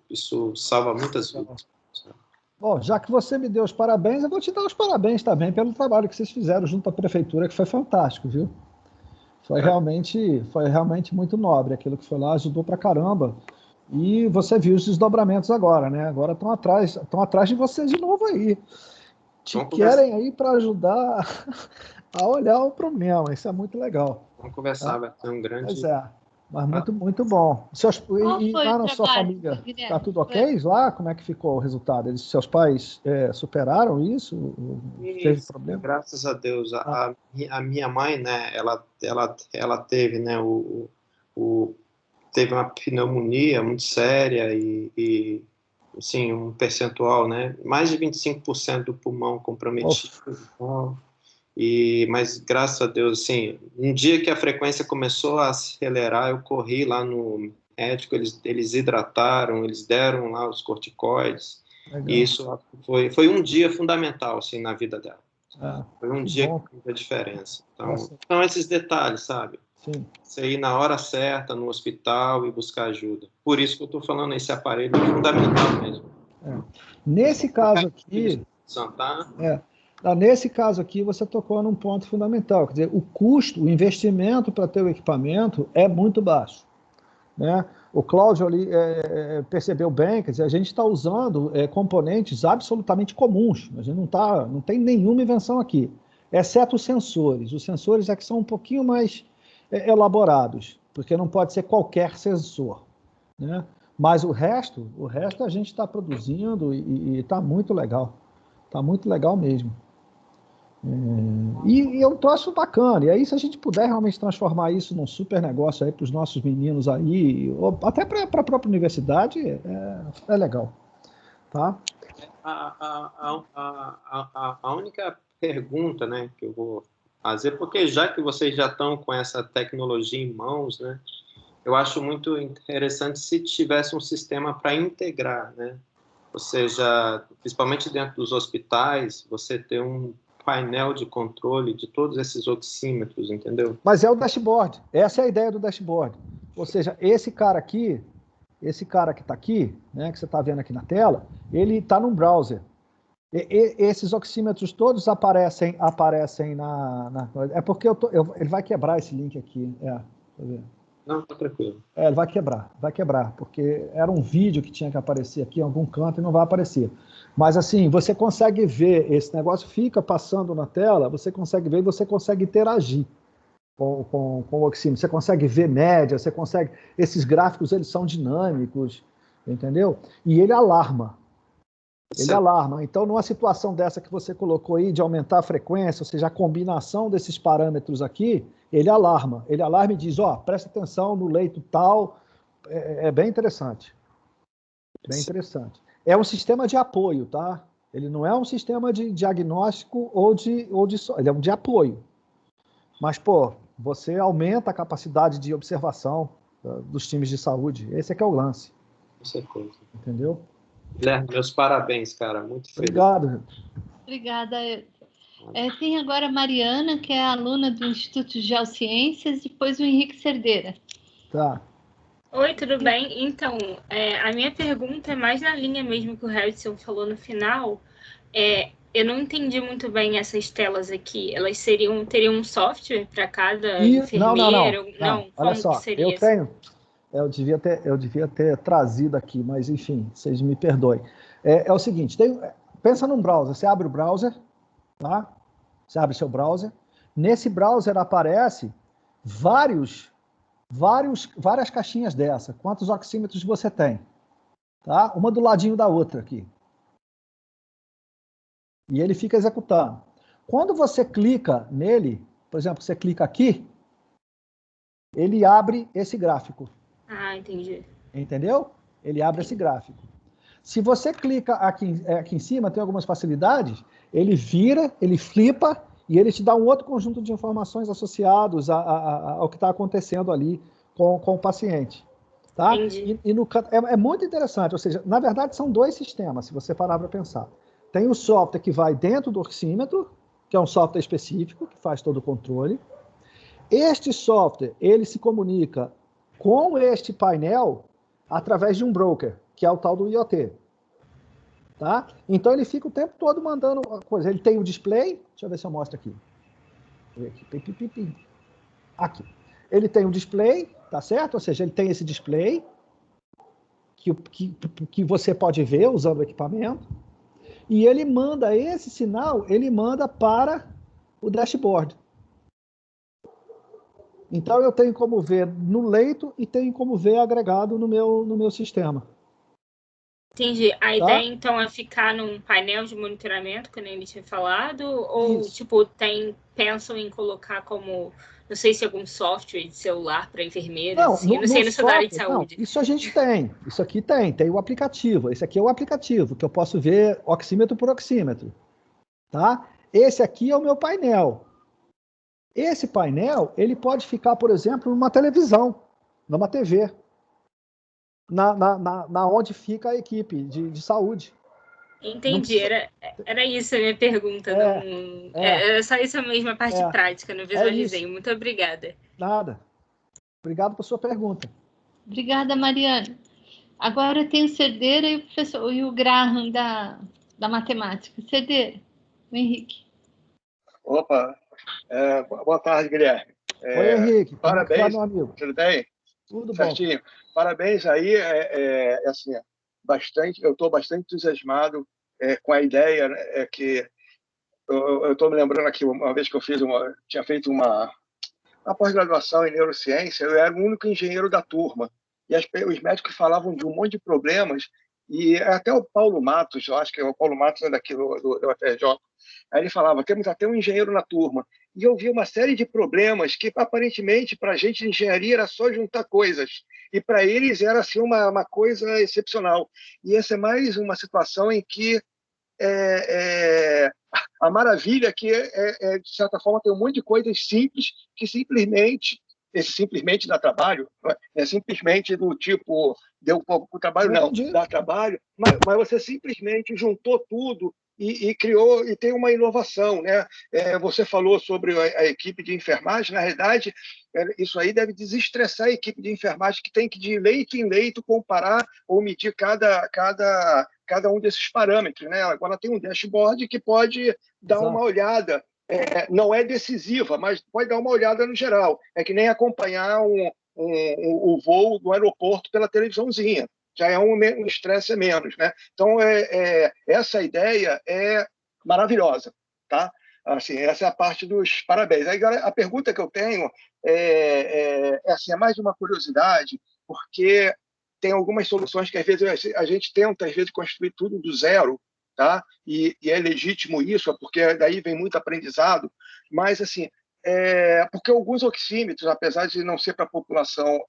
salva muitas vidas. Bom, já que você me deu os parabéns, eu vou te dar os parabéns também pelo trabalho que vocês fizeram junto à prefeitura, que foi fantástico, viu? Foi realmente muito nobre. Aquilo que foi lá ajudou pra caramba. E você viu os desdobramentos agora, né? Agora estão atrás de você de novo aí. Te querem aí para ajudar a olhar o problema. Isso é muito legal. Vamos conversar, vai ter um grande... Pois é, mas muito bom. E lá na sua família, está tudo ok lá? Como é que ficou o resultado? Seus pais superaram isso? Teve problema? Graças a Deus. A minha mãe, né, ela teve, né, teve uma pneumonia muito séria e assim, um percentual, né, mais de 25% do pulmão comprometido. Mas graças a Deus, assim, um dia que a frequência começou a acelerar, eu corri lá no médico, eles hidrataram, eles deram lá os corticoides. Legal. E isso foi um dia fundamental, assim, na vida dela. Foi um dia que fez a diferença. Então, esses detalhes, sabe? Sim. Você ir na hora certa no hospital e buscar ajuda. Por isso que eu estou falando, esse aparelho é fundamental mesmo. Nesse caso aqui... Nesse caso aqui, você tocou num ponto fundamental, quer dizer, o custo, o investimento para ter o equipamento é muito baixo, né? O Cláudio ali percebeu bem, quer dizer, a gente está usando componentes absolutamente comuns, a gente não tem nenhuma invenção aqui, exceto os sensores. Os sensores é que são um pouquinho mais elaborados, porque não pode ser qualquer sensor, né? Mas o resto a gente está produzindo e está muito legal. Está muito legal mesmo. E eu acho bacana. E aí, se a gente puder realmente transformar isso num super negócio aí para os nossos meninos aí, ou até para a própria universidade, é legal. Tá? a única pergunta, né, que eu vou fazer, porque já que vocês já estão com essa tecnologia em mãos, né, eu acho muito interessante se tivesse um sistema para integrar, né? Ou seja, principalmente dentro dos hospitais, você ter um painel de controle de todos esses oxímetros, entendeu? Mas é o dashboard. Essa é a ideia do dashboard. Ou seja, esse cara que está aqui, né, que você está vendo aqui na tela, ele está num browser. Esses oxímetros todos aparecem é porque ele vai quebrar esse link aqui. Tá vendo? Não, tá tranquilo. Ele vai quebrar, porque era um vídeo que tinha que aparecer aqui em algum canto e não vai aparecer. Mas assim, você consegue ver, esse negócio fica passando na tela, você consegue ver e você consegue interagir com o oxímetro. Você consegue ver média, você consegue... Esses gráficos, eles são dinâmicos, entendeu? E ele alarma. Ele alarma. Então, numa situação dessa que você colocou aí, de aumentar a frequência, ou seja, a combinação desses parâmetros aqui, ele alarma. Ele alarma e diz, presta atenção no leito tal. É bem interessante. Bem interessante. É um sistema de apoio, tá? Ele não é um sistema de diagnóstico ou de ele é um de apoio. Mas, você aumenta a capacidade de observação dos times de saúde. Esse é que é o lance. Com certeza. Entendeu? Guilherme, meus parabéns, cara. Muito feliz. Obrigado. Obrigada. Tem agora a Mariana, que é aluna do Instituto de Geociências, e depois o Henrique Cerdeira. Tá. Oi, tudo bem? Então, a minha pergunta é mais na linha mesmo que o Harrison falou no final. Eu não entendi muito bem essas telas aqui. Elas teriam um software para cada enfermeiro? Não. Como Olha só, que seria eu devia ter trazido aqui, mas enfim, vocês me perdoem. É o seguinte, pensa num browser, você abre o browser, tá? Você abre seu browser. Nesse browser aparece várias caixinhas dessa. Quantos oxímetros você tem? Tá? Uma do ladinho da outra aqui. E ele fica executando. Quando você clica nele, por exemplo, você clica aqui, ele abre esse gráfico. Ah, entendi. Entendeu? Ele abre esse gráfico. Se você clica aqui em cima, tem algumas facilidades, ele vira, ele flipa e ele te dá um outro conjunto de informações associados ao que está acontecendo ali com o paciente. Tá? Entendi. É muito interessante, ou seja, na verdade são dois sistemas, se você parar para pensar. Tem o software que vai dentro do oxímetro, que é um software específico, que faz todo o controle. Este software, ele se comunica com este painel através de um broker, que é o tal do IoT. Tá? Então, ele fica o tempo todo mandando coisa. Ele tem o display, deixa eu ver se eu mostro aqui. Aqui. Ele tem um display, tá certo? Ou seja, ele tem esse display que você pode ver usando o equipamento. E ele manda esse sinal, ele manda para o dashboard. Então, eu tenho como ver no leito e tenho como ver agregado no meu sistema. Entendi. A ideia, então, é ficar num painel de monitoramento, que nem ele tinha falado? Ou, pensam em colocar como, não sei se algum software de celular para enfermeiros? Não sei no seu área de saúde. Não, isso a gente tem. Isso aqui tem o aplicativo. Esse aqui é o aplicativo, que eu posso ver oxímetro por oxímetro. Tá? Esse aqui é o meu painel. Esse painel, ele pode ficar, por exemplo, numa televisão, numa TV. Na onde fica a equipe de saúde. Entendi, era isso a minha pergunta. Era só isso mesmo, a parte prática, não visualizei. Muito obrigada. Nada. Obrigado por sua pergunta. Obrigada, Mariana. Agora tem o Cerdeira e o Graham da matemática. Cerdeira, o Henrique. Opa, boa tarde, Guilherme. Oi, Henrique. Parabéns, meu amigo. Tudo bem? Tudo certinho. Bom. Parabéns aí, assim, eu estou bastante entusiasmado com a ideia, que eu estou me lembrando aqui, uma vez que eu tinha feito uma pós-graduação em neurociência, eu era o único engenheiro da turma, e os médicos falavam de um monte de problemas, e até o Paulo Matos, eu acho que o Paulo Matos é daqui do UFRJ, aí ele falava, temos até um engenheiro na turma, e eu vi uma série de problemas que, aparentemente, para a gente de engenharia era só juntar coisas, e para eles era assim, uma coisa excepcional. E essa é mais uma situação em que a maravilha que, de certa forma, tem um monte de coisas simples que simplesmente, esse simplesmente dá trabalho, não é simplesmente do tipo, deu pouco trabalho, não, dá trabalho, mas você simplesmente juntou tudo e criou, e tem uma inovação, né? Você falou sobre a equipe de enfermagem, na realidade, isso aí deve desestressar a equipe de enfermagem, que tem que, de leito em leito, comparar ou medir cada um desses parâmetros, né? Agora tem um dashboard que pode dar uma olhada, não é decisiva, mas pode dar uma olhada no geral. É que nem acompanhar o voo do aeroporto pela televisãozinha. Já é um estresse a menos, né? Então, essa ideia é maravilhosa, tá? Assim, essa é a parte dos parabéns. Aí, a pergunta que eu tenho assim, é mais uma curiosidade, porque tem algumas soluções que, às vezes, a gente tenta, às vezes, construir tudo do zero, tá? E é legítimo isso, porque daí vem muito aprendizado, mas, assim, porque alguns oxímetros, apesar de não ser para a população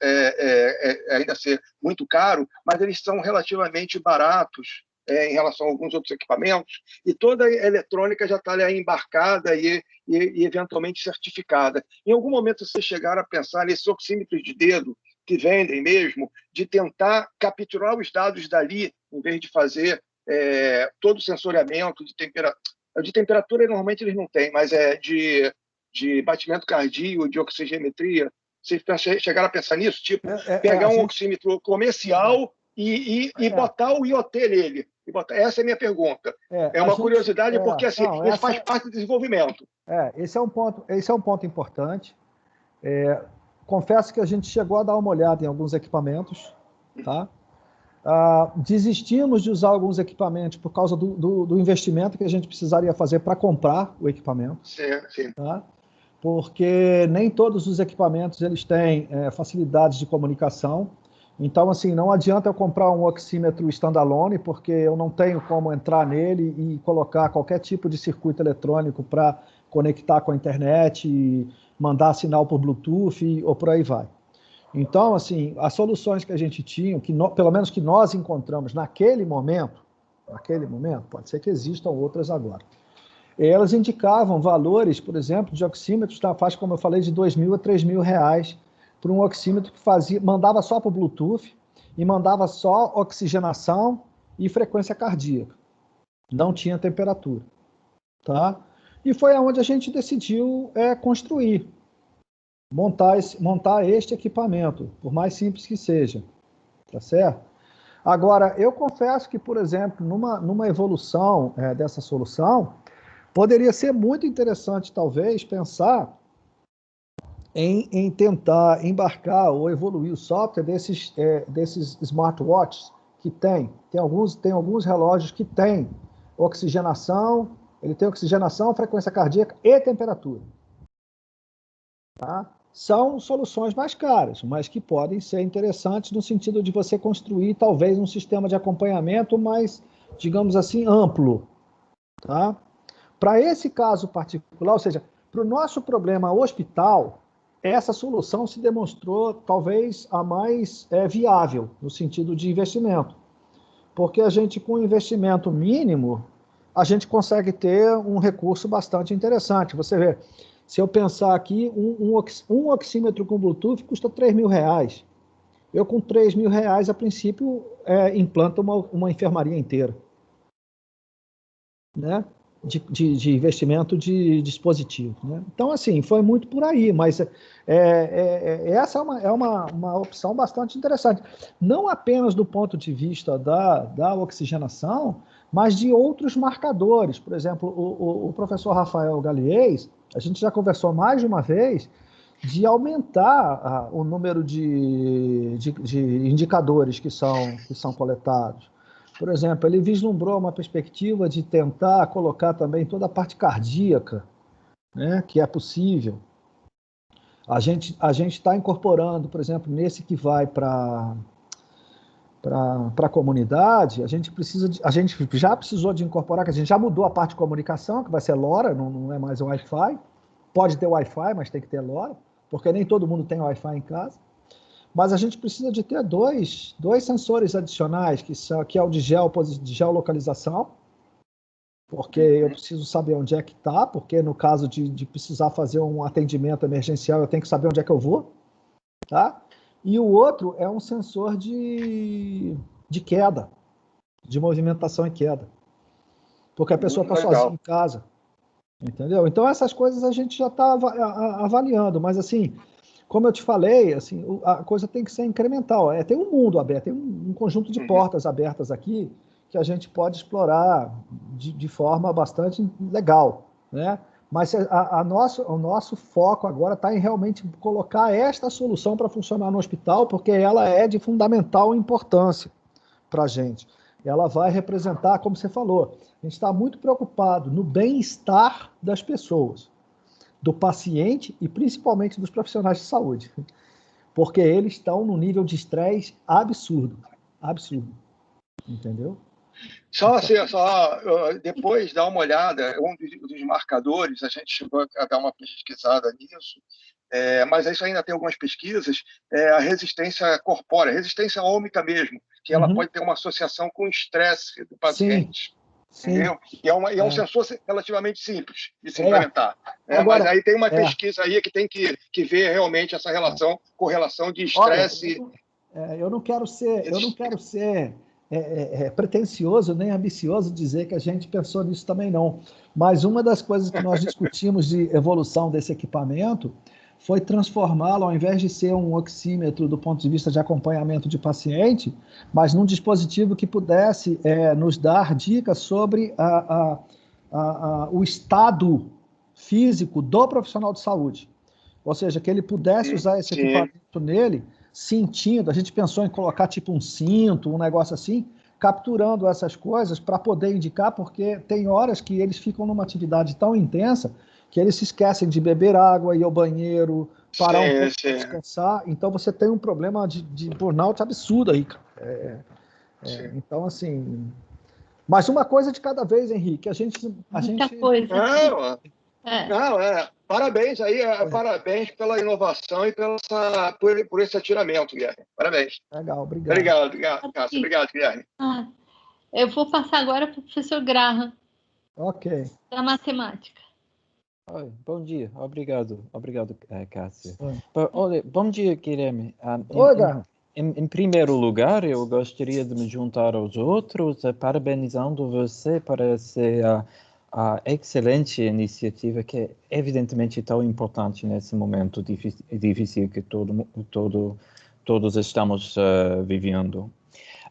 ainda ser muito caro, mas eles são relativamente baratos em relação a alguns outros equipamentos, e toda a eletrônica já está ali embarcada e eventualmente certificada. Em algum momento vocês chegaram a pensar nesses oxímetros de dedo que vendem mesmo, de tentar capturar os dados dali, em vez de fazer todo o sensoriamento de temperatura. De temperatura, normalmente, eles não têm, mas de batimento cardíaco, de oxigemetria. Vocês chegaram a pensar nisso? Tipo, pegar um oxímetro comercial e botar o IoT nele. Essa é a minha pergunta. É uma curiosidade, porque assim, isso faz parte do desenvolvimento. Esse é um ponto importante. Confesso que a gente chegou a dar uma olhada em alguns equipamentos, tá? Desistimos de usar alguns equipamentos por causa do investimento que a gente precisaria fazer para comprar o equipamento. Sim. Tá? Porque nem todos os equipamentos eles têm facilidades de comunicação. Então, assim, não adianta eu comprar um oxímetro standalone, porque eu não tenho como entrar nele e colocar qualquer tipo de circuito eletrônico para conectar com a internet e mandar sinal por Bluetooth ou por aí vai. Então, assim, as soluções que a gente tinha, pelo menos que nós encontramos naquele momento, pode ser que existam outras agora, elas indicavam valores, por exemplo, de oxímetros na faixa, como eu falei, de R$2.000 a R$3.000 por um oxímetro que mandava só para o Bluetooth e mandava só oxigenação e frequência cardíaca. Não tinha temperatura. Tá? E foi aonde a gente decidiu construir, montar este equipamento, por mais simples que seja. Tá certo? Agora, eu confesso que, por exemplo, numa evolução dessa solução, poderia ser muito interessante, talvez, pensar em tentar embarcar ou evoluir o software desses smartwatches que tem alguns relógios que têm oxigenação, ele tem oxigenação, frequência cardíaca e temperatura. Tá? São soluções mais caras, mas que podem ser interessantes no sentido de você construir talvez um sistema de acompanhamento mais, digamos assim, amplo. Tá? Para esse caso particular, ou seja, para o nosso problema hospital, essa solução se demonstrou talvez a mais viável no sentido de investimento. Porque a gente, com investimento mínimo, a gente consegue ter um recurso bastante interessante. Você vê, se eu pensar aqui, um oxímetro com Bluetooth custa R$3.000. Eu, com R$3.000, a princípio, implanto uma enfermaria inteira. Né? De investimento de dispositivo. Né? Então, assim, foi muito por aí, mas essa é uma opção bastante interessante. Não apenas do ponto de vista da oxigenação, mas de outros marcadores. Por exemplo, o professor Rafael Galiez, a gente já conversou mais de uma vez de aumentar o número de indicadores que são coletados. Por exemplo, ele vislumbrou uma perspectiva de tentar colocar também toda a parte cardíaca, né, que é possível. A gente está incorporando, por exemplo, nesse que vai para a comunidade, a gente já precisou de incorporar, que a gente já mudou a parte de comunicação, que vai ser LoRa, não é mais o Wi-Fi. Pode ter Wi-Fi, mas tem que ter LoRa, porque nem todo mundo tem Wi-Fi em casa. Mas a gente precisa de ter dois sensores adicionais, que é o de geolocalização, porque eu preciso saber onde é que está, porque no caso de precisar fazer um atendimento emergencial, eu tenho que saber onde é que eu vou, tá? E o outro é um sensor de queda, de movimentação e queda, porque a pessoa está sozinha em casa, entendeu? Então, essas coisas a gente já está avaliando, mas assim, como eu te falei, assim, a coisa tem que ser incremental. Tem um mundo aberto, tem um conjunto de portas abertas aqui que a gente pode explorar de forma bastante legal, né? Mas o nosso foco agora está em realmente colocar esta solução para funcionar no hospital, porque ela é de fundamental importância para a gente. Ela vai representar, como você falou, a gente está muito preocupado no bem-estar das pessoas, do paciente e principalmente dos profissionais de saúde, porque eles estão num nível de estresse absurdo, entendeu? Depois dá uma olhada, um dos marcadores, a gente chegou a dar uma pesquisada nisso, mas isso ainda tem algumas pesquisas, a resistência corpórea, resistência ômica mesmo, que ela pode ter uma associação com o estresse do paciente. Sim. Entendeu? E é um sensor relativamente simples de se implementar. Agora, mas aí tem uma pesquisa aí que tem que ver realmente essa correlação de estresse. Eu não quero ser pretensioso nem ambicioso dizer que a gente pensou nisso também não. Mas uma das coisas que nós discutimos de evolução desse equipamento foi transformá-lo, ao invés de ser um oxímetro do ponto de vista de acompanhamento de paciente, mas num dispositivo que pudesse nos dar dicas sobre o estado físico do profissional de saúde. Ou seja, que ele pudesse usar esse equipamento nele, sentindo. A gente pensou em colocar tipo um cinto, um negócio assim, capturando essas coisas para poder indicar, porque tem horas que eles ficam numa atividade tão intensa que eles se esquecem de beber água, ir ao banheiro, parar um pouco para descansar. Então, você tem um problema de burnout absurdo aí, cara. Então, assim... Mas uma coisa de cada vez, Henrique. Muita coisa. Parabéns aí, parabéns pela inovação e por esse atiramento, Guilherme. Parabéns. Legal, obrigado. Obrigado, Guilherme. Eu vou passar agora para o professor Graham. Ok. Da matemática. Oi, bom dia, obrigado, Cássia. Olha, bom dia, Guilherme. Oi, Graham. Em primeiro lugar, eu gostaria de me juntar aos outros, parabenizando você por essa excelente iniciativa que é evidentemente tão importante nesse momento difícil que todos estamos vivendo.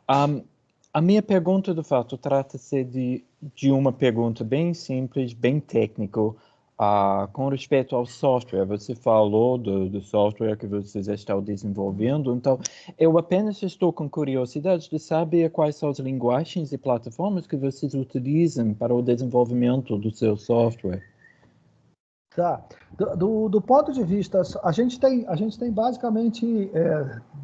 A minha pergunta, de fato, trata-se de uma pergunta bem simples, bem técnica, com respeito ao software. Você falou do software que vocês estão desenvolvendo, então eu apenas estou com curiosidade de saber quais são as linguagens e plataformas que vocês utilizam para o desenvolvimento do seu software. Tá. Do ponto de vista, a gente tem basicamente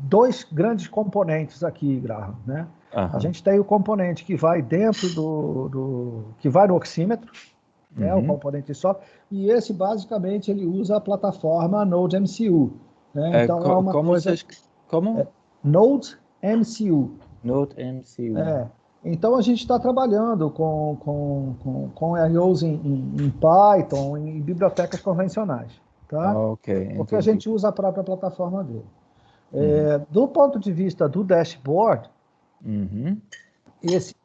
dois grandes componentes aqui, Graham, né? A gente tem o componente que vai dentro que vai no oxímetro, né, o componente de software, e esse basicamente ele usa a plataforma NodeMCU, né? Então é uma coisa como NodeMCU. NodeMCU. Então a gente está trabalhando com ROs em Python, em bibliotecas convencionais, tá? Porque a gente usa a própria plataforma dele. Do ponto de vista do dashboard,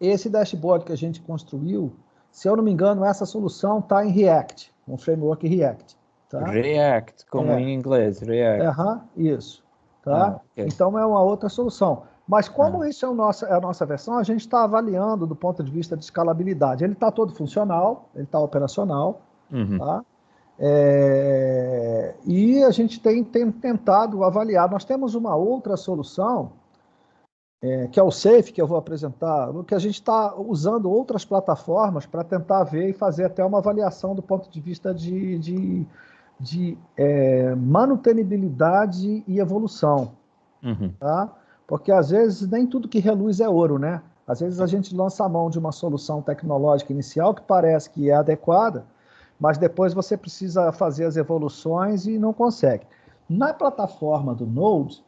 esse dashboard que a gente construiu, se eu não me engano, essa solução está em React, um framework React. Tá? React, como em inglês, React. Isso. Tá? Então é uma outra solução. Mas como isso é a nossa versão, a gente está avaliando do ponto de vista de escalabilidade. Ele está todo funcional, ele está operacional. Tá? E a gente tem tentado avaliar. Nós temos uma outra solução, que é o Safe, que eu vou apresentar, que a gente está usando outras plataformas para tentar ver e fazer até uma avaliação do ponto de vista de manutenibilidade e evolução. Tá? Porque, às vezes, nem tudo que reluz é ouro, né? Às vezes, a gente lança a mão de uma solução tecnológica inicial que parece que é adequada, mas depois você precisa fazer as evoluções e não consegue. Na plataforma do Node,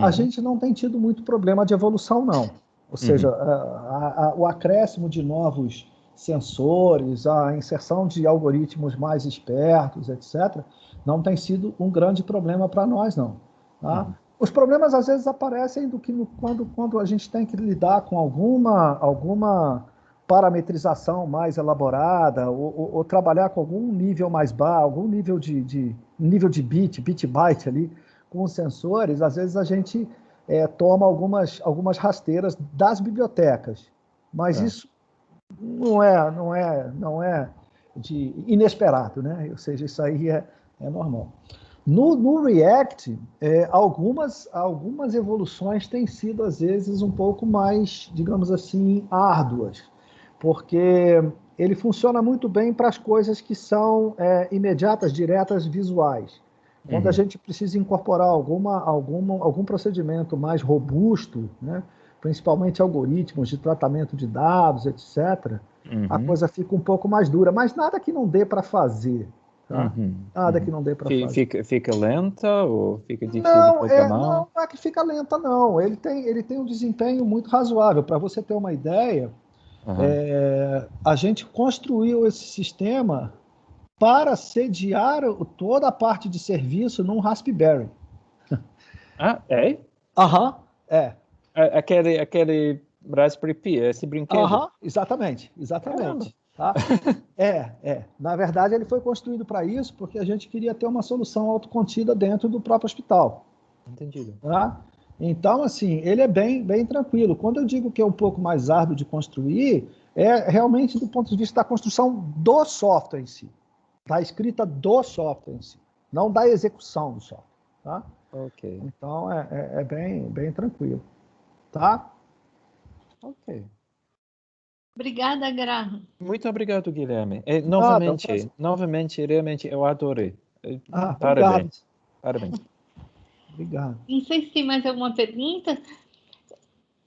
a gente não tem tido muito problema de evolução, não. Ou seja, o acréscimo de novos sensores, a inserção de algoritmos mais espertos, etc., não tem sido um grande problema para nós, não. Tá? Os problemas, às vezes, aparecem quando a gente tem que lidar com alguma parametrização mais elaborada, ou trabalhar com algum nível mais baixo, algum nível de bit-byte ali, com os sensores. Às vezes a gente toma algumas rasteiras das bibliotecas, mas isso não é inesperado, né? Ou seja, isso aí é normal. No React, algumas evoluções têm sido, às vezes, um pouco mais, digamos assim, árduas, porque ele funciona muito bem para as coisas que são imediatas, diretas, visuais. Quando a gente precisa incorporar algum procedimento mais robusto, né, principalmente algoritmos de tratamento de dados, etc., a coisa fica um pouco mais dura, mas nada que não dê para fazer. Tá? Nada que não dê para fazer. Fica lenta ou fica difícil de programar? Não é que fica lenta, não. Ele tem um desempenho muito razoável. Para você ter uma ideia, a gente construiu esse sistema para sediar toda a parte de serviço num Raspberry. Ah, é? É. Aquele Raspberry Pi, esse brinquedo. Exatamente. Tá? Na verdade, ele foi construído para isso, porque a gente queria ter uma solução autocontida dentro do próprio hospital. Entendido. Tá? Então, assim, ele é bem tranquilo. Quando eu digo que é um pouco mais árduo de construir, é realmente do ponto de vista da construção do software em si, da escrita do software em si, não da execução do software. Tá? Ok. Então, é bem tranquilo. Tá? Ok. Obrigada, Graham. Muito obrigado, Guilherme. Novamente, realmente eu adorei. Parabéns. Parabéns. Obrigado. Não sei se tem mais alguma pergunta.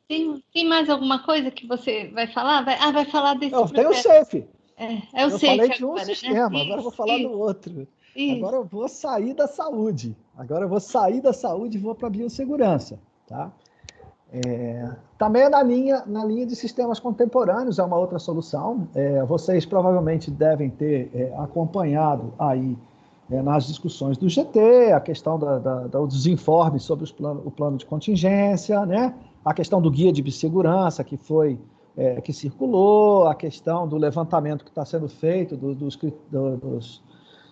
Tem mais alguma coisa que você vai falar? Vai falar desse projeto. Tem o SAFE. Eu falei de um agora, sistema, né? agora eu vou falar do outro. Isso. Agora eu vou sair da saúde. E vou para a biossegurança. Tá? Também é na linha de sistemas contemporâneos, é uma outra solução. Vocês provavelmente devem ter acompanhado aí nas discussões do GT, a questão dos informes sobre o plano de contingência, né? A questão do guia de biossegurança que circulou, a questão do levantamento que está sendo feito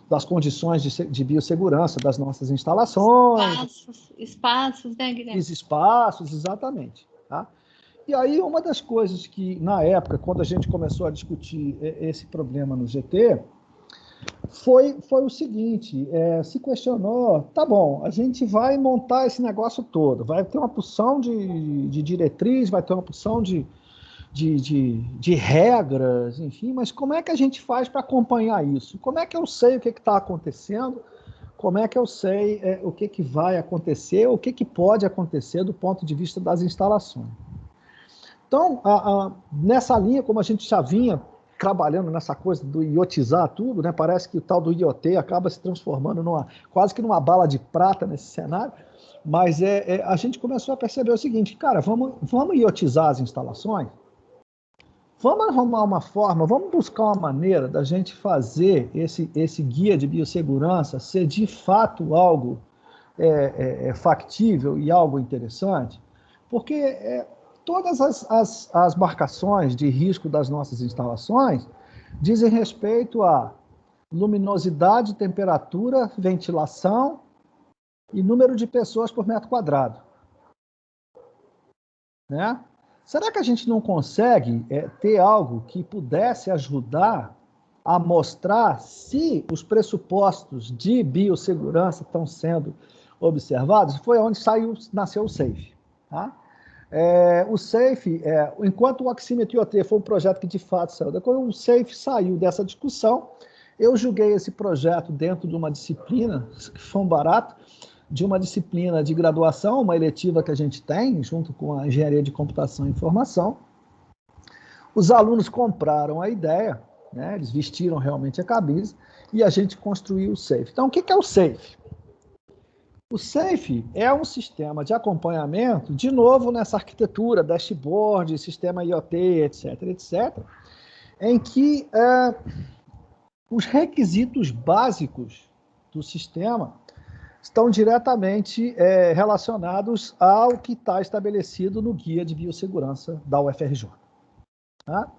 das condições de biossegurança das nossas instalações. Espaços, né, Guilherme? Os espaços, exatamente. Tá? E aí, uma das coisas que, na época, quando a gente começou a discutir esse problema no GT, foi o seguinte, se questionou, tá bom, a gente vai montar esse negócio todo, vai ter uma porção de diretriz, vai ter uma porção de regras, enfim, mas como é que a gente faz para acompanhar isso? Como é que eu sei o que está acontecendo? Como é que eu sei o que vai acontecer, o que pode acontecer do ponto de vista das instalações? Então, nessa linha, como a gente já vinha trabalhando nessa coisa do iotizar tudo, né? Parece que o tal do IoT acaba se transformando quase que numa bala de prata nesse cenário, mas a gente começou a perceber o seguinte, cara, vamos iotizar as instalações? Vamos arrumar uma forma, vamos buscar uma maneira da gente fazer esse guia de biossegurança ser de fato algo factível e algo interessante, porque todas as marcações de risco das nossas instalações dizem respeito a luminosidade, temperatura, ventilação e número de pessoas por metro quadrado. Né? Será que a gente não consegue ter algo que pudesse ajudar a mostrar se os pressupostos de biossegurança estão sendo observados? Foi onde nasceu o SAFE. Tá? O SAFE, enquanto o Oximetry IoT foi um projeto que de fato saiu, quando o SAFE saiu dessa discussão, eu julguei esse projeto dentro de uma disciplina, que foi um barato, de uma disciplina de graduação, uma eletiva que a gente tem, junto com a Engenharia de Computação e Informação. Os alunos compraram a ideia, né, eles vestiram realmente a camisa, e a gente construiu o SAFE. Então, o que é o SAFE? O SAFE é um sistema de acompanhamento, de novo, nessa arquitetura, dashboard, sistema IoT, etc., em que os requisitos básicos do sistema estão diretamente relacionados ao que está estabelecido no Guia de Biossegurança da UFRJ. Tá?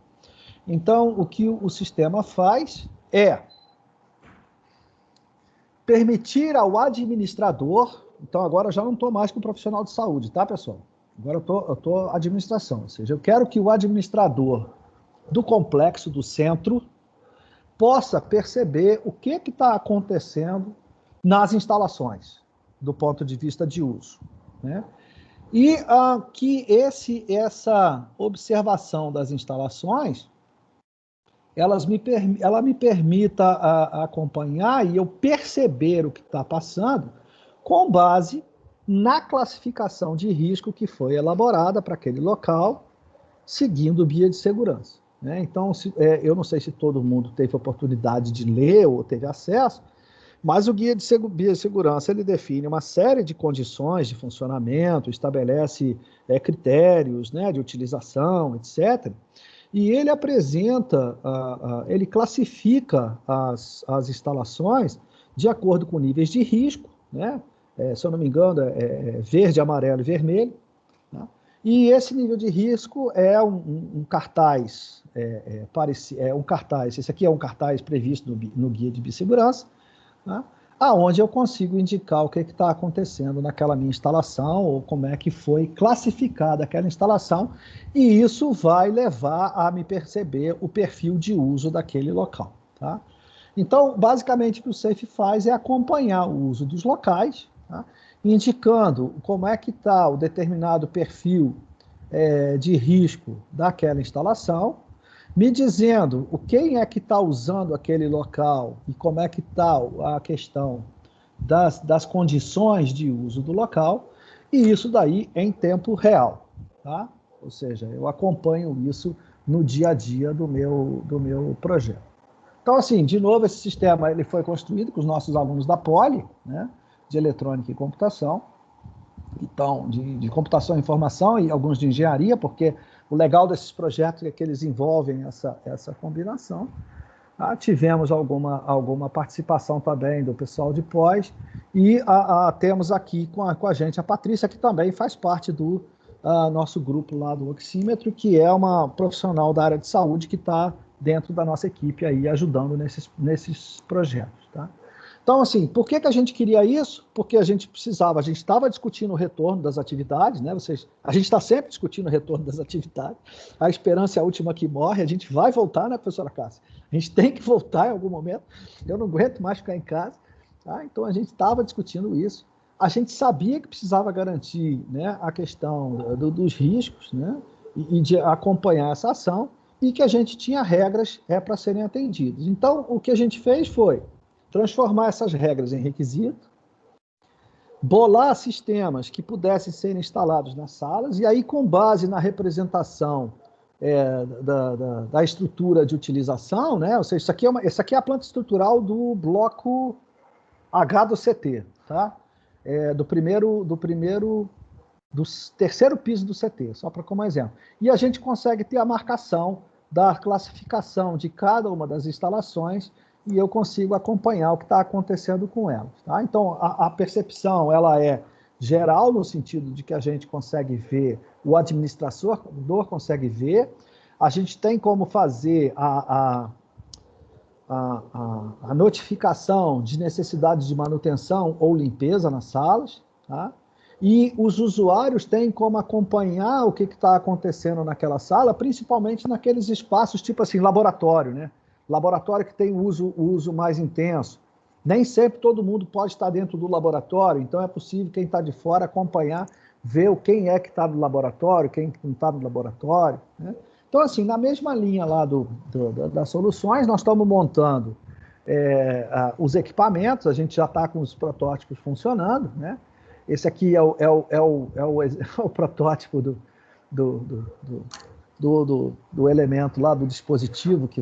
Então, o que o sistema faz é permitir ao administrador, então agora já não estou mais com o profissional de saúde, tá, pessoal? Agora eu estou administração, ou seja, eu quero que o administrador do complexo, do centro, possa perceber o que está acontecendo nas instalações, do ponto de vista de uso, né? E que essa observação das instalações, ela me permita acompanhar e eu perceber o que está passando com base na classificação de risco que foi elaborada para aquele local, seguindo o guia de segurança, né? Então, eu não sei se todo mundo teve oportunidade de ler ou teve acesso, mas o guia de segurança ele define uma série de condições de funcionamento, estabelece critérios, né, de utilização, etc. E ele apresenta, ele classifica as instalações de acordo com níveis de risco, né? Se eu não me engano, verde, amarelo e vermelho. Tá? E esse nível de risco é um cartaz, esse aqui é um cartaz previsto no Guia de Biossegurança, tá? Aonde eu consigo indicar o que está acontecendo naquela minha instalação ou como é que foi classificada aquela instalação, e isso vai levar a me perceber o perfil de uso daquele local. Tá? Então, basicamente, o que o SAFE faz é acompanhar o uso dos locais, tá? Indicando como é que está o determinado perfil de risco daquela instalação, me dizendo quem é que está usando aquele local e como é que está a questão das condições de uso do local, e isso daí em tempo real. Tá? Ou seja, eu acompanho isso no dia a dia do meu projeto. Então, assim, de novo, esse sistema ele foi construído com os nossos alunos da Poli, né, de Eletrônica e Computação, então, de Computação e Informação e alguns de Engenharia, porque o legal desses projetos é que eles envolvem essa combinação. Tivemos alguma participação também do pessoal de pós, e temos aqui com a gente a Patrícia, que também faz parte do nosso grupo lá do Oxímetro, que é uma profissional da área de saúde que está dentro da nossa equipe aí, ajudando nesses projetos. Tá? Então, assim, por que a gente queria isso? Porque a gente estava discutindo o retorno das atividades, né? A gente está sempre discutindo o retorno das atividades, a esperança é a última que morre, a gente vai voltar, né, professora Cássia? A gente tem que voltar em algum momento, eu não aguento mais ficar em casa, tá? Então a gente estava discutindo isso, a gente sabia que precisava garantir, né, a questão dos riscos, né, e de acompanhar essa ação, e que a gente tinha regras para serem atendidas. Então, o que a gente fez foi transformar essas regras em requisito, bolar sistemas que pudessem ser instalados nas salas, e aí, com base na representação da estrutura de utilização, né? Ou seja, essa aqui é a planta estrutural do bloco H do CT, tá? Do terceiro piso do CT, só para como exemplo. E a gente consegue ter a marcação da classificação de cada uma das instalações, e eu consigo acompanhar o que está acontecendo com elas. Tá? Então, a percepção ela é geral, no sentido de que a gente consegue ver, o administrador consegue ver, a gente tem como fazer a notificação de necessidade de manutenção ou limpeza nas salas, tá? E os usuários têm como acompanhar o que está acontecendo naquela sala, principalmente naqueles espaços tipo assim, laboratório, né? Laboratório que tem o uso mais intenso. Nem sempre todo mundo pode estar dentro do laboratório, então é possível quem está de fora acompanhar, ver quem é que está no laboratório, quem não está no laboratório, né? Então, assim, na mesma linha lá das soluções, nós estamos montando os equipamentos, a gente já está com os protótipos funcionando, né? Esse aqui é o protótipo do elemento lá do dispositivo que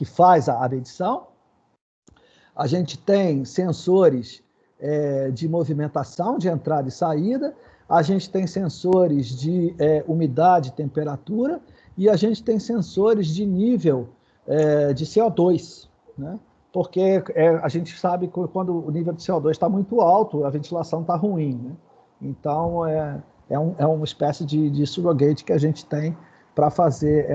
faz a medição. A gente tem sensores de movimentação, de entrada e saída, a gente tem sensores de umidade e temperatura, e a gente tem sensores de nível de CO2, né? Porque a gente sabe que quando o nível de CO2 está muito alto, a ventilação está ruim, né? Então, é uma espécie de surrogate que a gente tem para fazer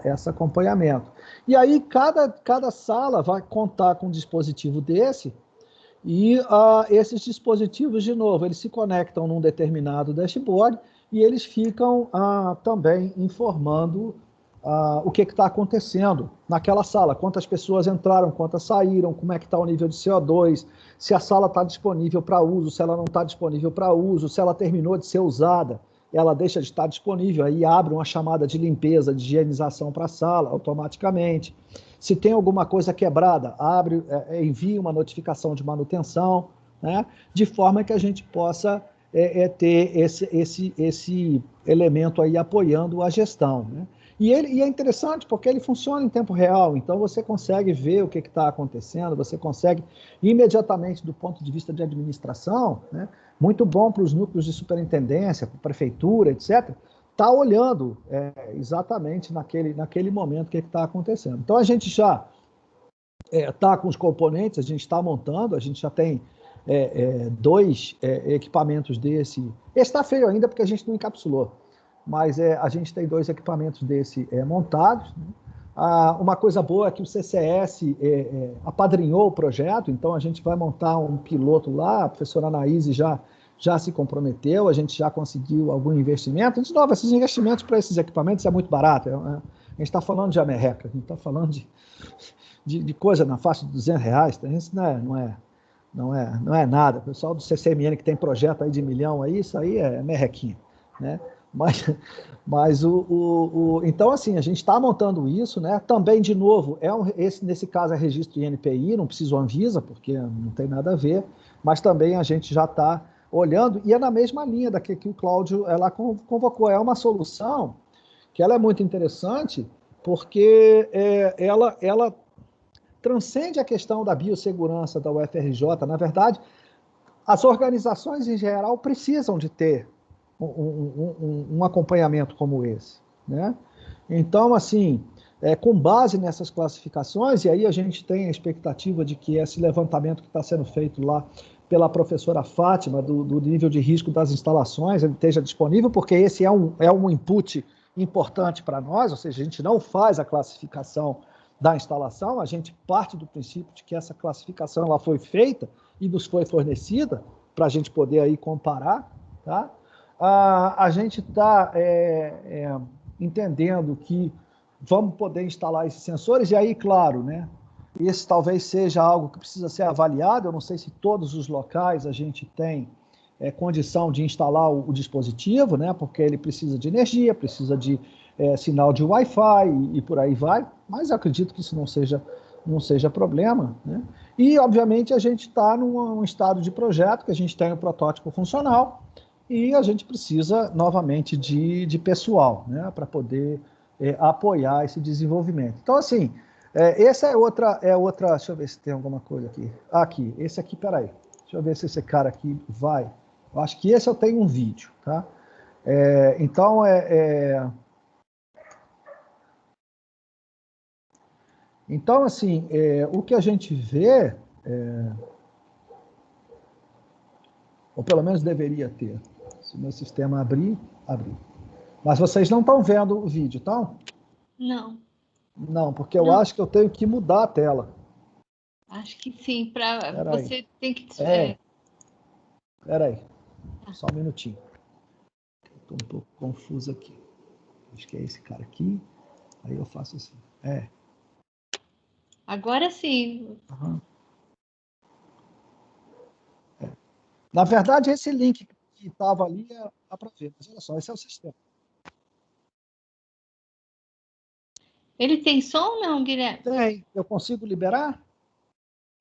esse acompanhamento. E aí, cada sala vai contar com um dispositivo desse, e esses dispositivos, de novo, eles se conectam num determinado dashboard e eles ficam também informando o que está acontecendo naquela sala, quantas pessoas entraram, quantas saíram, como é que está o nível de CO2, se a sala está disponível para uso, se ela não está disponível para uso, se ela terminou de ser usada, ela deixa de estar disponível, aí abre uma chamada de limpeza, de higienização para a sala automaticamente. Se tem alguma coisa quebrada, envia uma notificação de manutenção, né, de forma que a gente possa ter esse elemento aí apoiando a gestão, né? E é interessante porque ele funciona em tempo real, então você consegue ver o que está acontecendo, você consegue imediatamente, do ponto de vista de administração, né, muito bom para os núcleos de superintendência, para a prefeitura, etc., está olhando exatamente naquele momento o que está acontecendo. Então, a gente já está com os componentes, a gente está montando, a gente já tem 2 equipamentos desse. Esse está feio ainda porque a gente não encapsulou, mas a gente tem 2 equipamentos desse montados, né? Uma coisa boa é que o CCS apadrinhou o projeto, então a gente vai montar um piloto lá, a professora Anaíse já se comprometeu, a gente já conseguiu algum investimento. De novo, esses investimentos para esses equipamentos é muito barato. A gente está falando de amerreca, a gente está falando de coisa na faixa de R$200, isso não é nada. O pessoal do CCMN que tem projeto aí de $1 milhão, isso aí é merrequinha, né? Mas então, assim, a gente está montando isso, né? Também, de novo, nesse caso é registro INPI, não precisa o Anvisa, porque não tem nada a ver, mas também a gente já está olhando, e é na mesma linha da que o Cláudio convocou. É uma solução que ela é muito interessante, porque ela transcende a questão da biossegurança da UFRJ. Na verdade, as organizações, em geral, precisam de ter um acompanhamento como esse, né? Então, assim, com base nessas classificações, e aí a gente tem a expectativa de que esse levantamento que está sendo feito lá pela professora Fátima, do nível de risco das instalações, ele esteja disponível, porque esse é um input importante para nós, ou seja, a gente não faz a classificação da instalação, a gente parte do princípio de que essa classificação ela foi feita e nos foi fornecida para a gente poder aí comparar, tá? A gente está entendendo que vamos poder instalar esses sensores, e aí, claro, né, esse talvez seja algo que precisa ser avaliado. Eu não sei se todos os locais a gente tem condição de instalar o dispositivo, né, porque ele precisa de energia, precisa de sinal de Wi-Fi e por aí vai, mas eu acredito que isso não seja problema, né? E, obviamente, a gente está num estado de projeto, que a gente tem um protótipo funcional, e a gente precisa, novamente, de pessoal, né, para poder apoiar esse desenvolvimento. Então, assim, essa é outra, deixa eu ver se tem alguma coisa aqui. Aqui, esse aqui, peraí. Deixa eu ver se esse cara aqui vai. Eu acho que esse eu tenho um vídeo, tá? Então, Então, assim, o que a gente vê, ou pelo menos deveria ter, se o meu sistema abrir. Mas vocês não estão vendo o vídeo, estão? Não. Não, porque eu acho que eu tenho que mudar a tela. Acho que sim, para você tem que... Peraí, só um minutinho. Estou um pouco confuso aqui. Acho que é esse cara aqui. Aí eu faço assim. Agora sim. Uhum. Na verdade, esse link que estava ali dá para ver. Mas olha só, esse é o sistema. Ele tem som ou não, Guilherme? Tem. Eu consigo liberar?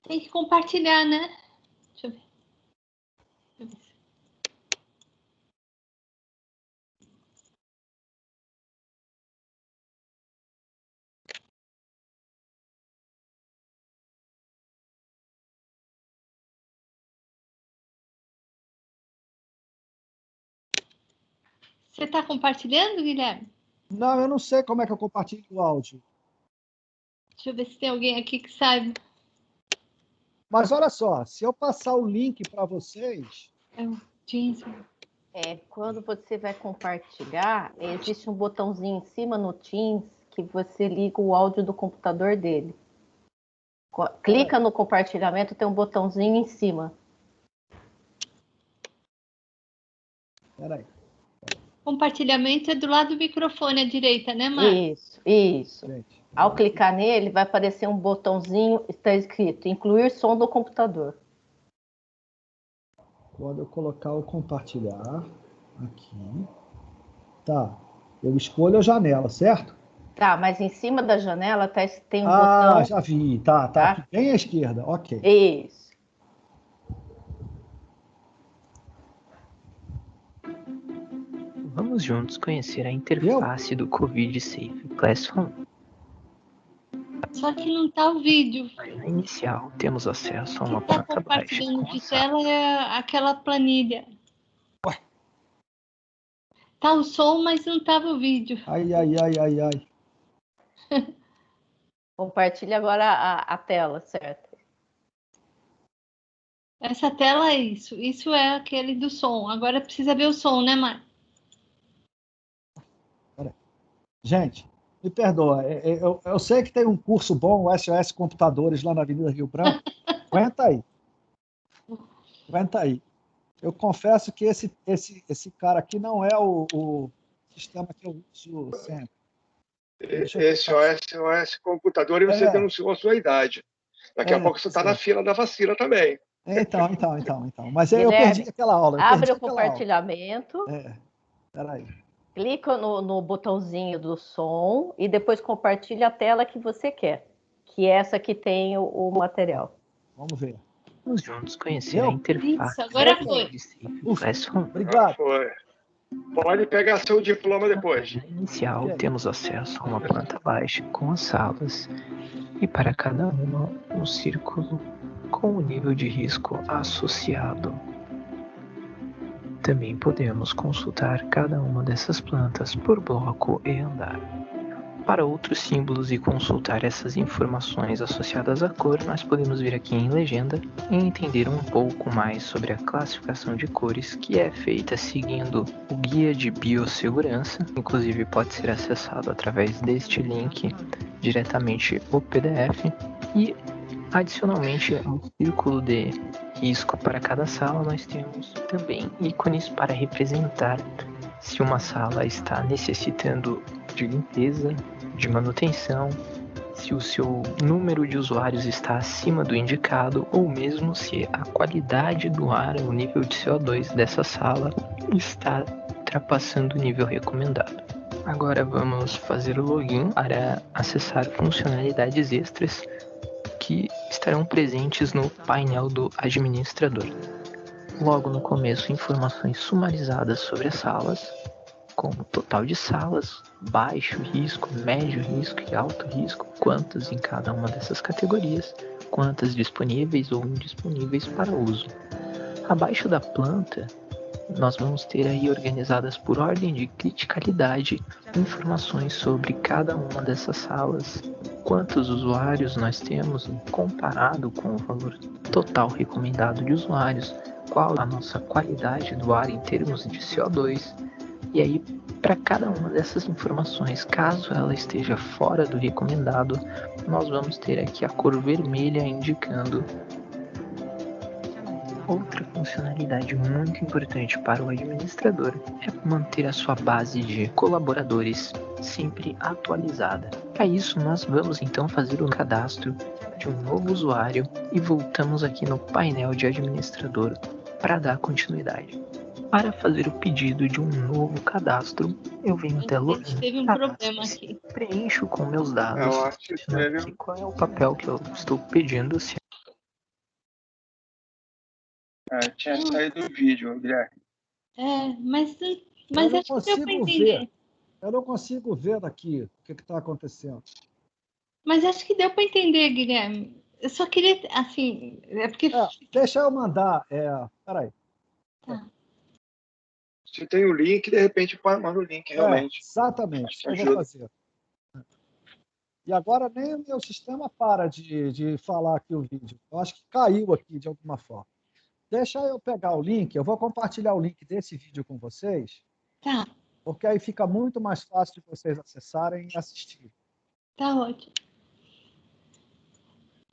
Tem que compartilhar, né? Deixa eu ver. Você está compartilhando, Guilherme? Não, eu não sei como é que eu compartilho o áudio. Deixa eu ver se tem alguém aqui que saiba. Mas olha só, se eu passar o link para vocês... Teams. Quando você vai compartilhar, existe um botãozinho em cima no Teams que você liga o áudio do computador dele. Clica no compartilhamento, tem um botãozinho em cima. Peraí. Compartilhamento é do lado do microfone à direita, né, Marcos? Isso. Gente, Ao clicar nele, vai aparecer um botãozinho, está escrito incluir som do computador. quando eu colocar o compartilhar aqui, tá, eu escolho a janela, certo? Tá, mas em cima da janela tem um botão... Ah, já vi, tá aqui bem à esquerda, ok. Isso. Vamos juntos conhecer a interface do Covid Safe Classroom. Só que não tá o vídeo. Na inicial, temos acesso a uma O que tá planta baixa. compartilhando de tela é aquela planilha. Tá o som, mas não tava o vídeo. Ai. Compartilha agora a tela, certo? Essa tela é isso. Isso é aquele do som. Agora precisa ver o som, né, Mar? Gente, me perdoa. Eu sei que tem um curso bom, o SOS Computadores, lá na Avenida Rio Branco. Aguenta aí. Eu confesso que esse cara aqui não é o sistema que eu uso sempre. Esse SOS Computador, e você denunciou a sua idade. Daqui a pouco você está na fila da vacina também. Então. Mas eu perdi aquela aula. Abre o compartilhamento. Peraí. Clica no botãozinho do som e depois compartilha a tela que você quer, que é essa que tem o material. Vamos ver. Vamos juntos conhecer a interface. Isso, agora foi. Obrigado. Foi. Pode pegar seu diploma depois. Na inicial, temos acesso a uma planta baixa com as salas e para cada uma um círculo com o nível de risco associado. Também podemos consultar cada uma dessas plantas por bloco e andar. Para outros símbolos e consultar essas informações associadas à cor, nós podemos vir aqui em legenda e entender um pouco mais sobre a classificação de cores, que é feita seguindo o guia de biossegurança. Inclusive pode ser acessado através deste link diretamente o PDF, e adicionalmente ao círculo de risco para cada sala nós temos também ícones para representar se uma sala está necessitando de limpeza, de manutenção, se o seu número de usuários está acima do indicado, ou mesmo se a qualidade do ar, o nível de CO2 dessa sala está ultrapassando o nível recomendado. Agora vamos fazer o login para acessar funcionalidades extras que estarão presentes no painel do administrador. Logo no começo, informações sumarizadas sobre as salas, como total de salas, baixo risco, médio risco e alto risco, quantas em cada uma dessas categorias, quantas disponíveis ou indisponíveis para uso. Abaixo da planta, nós vamos ter aí organizadas por ordem de criticalidade informações sobre cada uma dessas salas, quantos usuários nós temos comparado com o valor total recomendado de usuários, qual a nossa qualidade do ar em termos de CO2, e aí para cada uma dessas informações, caso ela esteja fora do recomendado, nós vamos ter aqui a cor vermelha indicando. Outra funcionalidade muito importante para o administrador é manter a sua base de colaboradores sempre atualizada. Para isso, nós vamos então fazer o cadastro de um novo usuário e voltamos aqui no painel de administrador para dar continuidade. Para fazer o pedido de um novo cadastro, eu venho até login. Teve um problema aqui. Preencho com meus dados. Qual é o papel que eu estou pedindo? Se tinha saído do vídeo, Guilherme. Mas acho que deu para entender. Eu não consigo ver daqui o que está acontecendo. Mas acho que deu para entender, Guilherme. Eu só queria, assim, porque... deixa eu mandar. Peraí. Tá. Se tem o link, de repente manda o link, realmente. Exatamente, isso eu vou fazer. E agora nem o meu sistema para de falar aqui o vídeo. Eu acho que caiu aqui de alguma forma. Deixa eu pegar o link, eu vou compartilhar o link desse vídeo com vocês. Tá. Porque aí fica muito mais fácil de vocês acessarem e assistirem. Tá ótimo.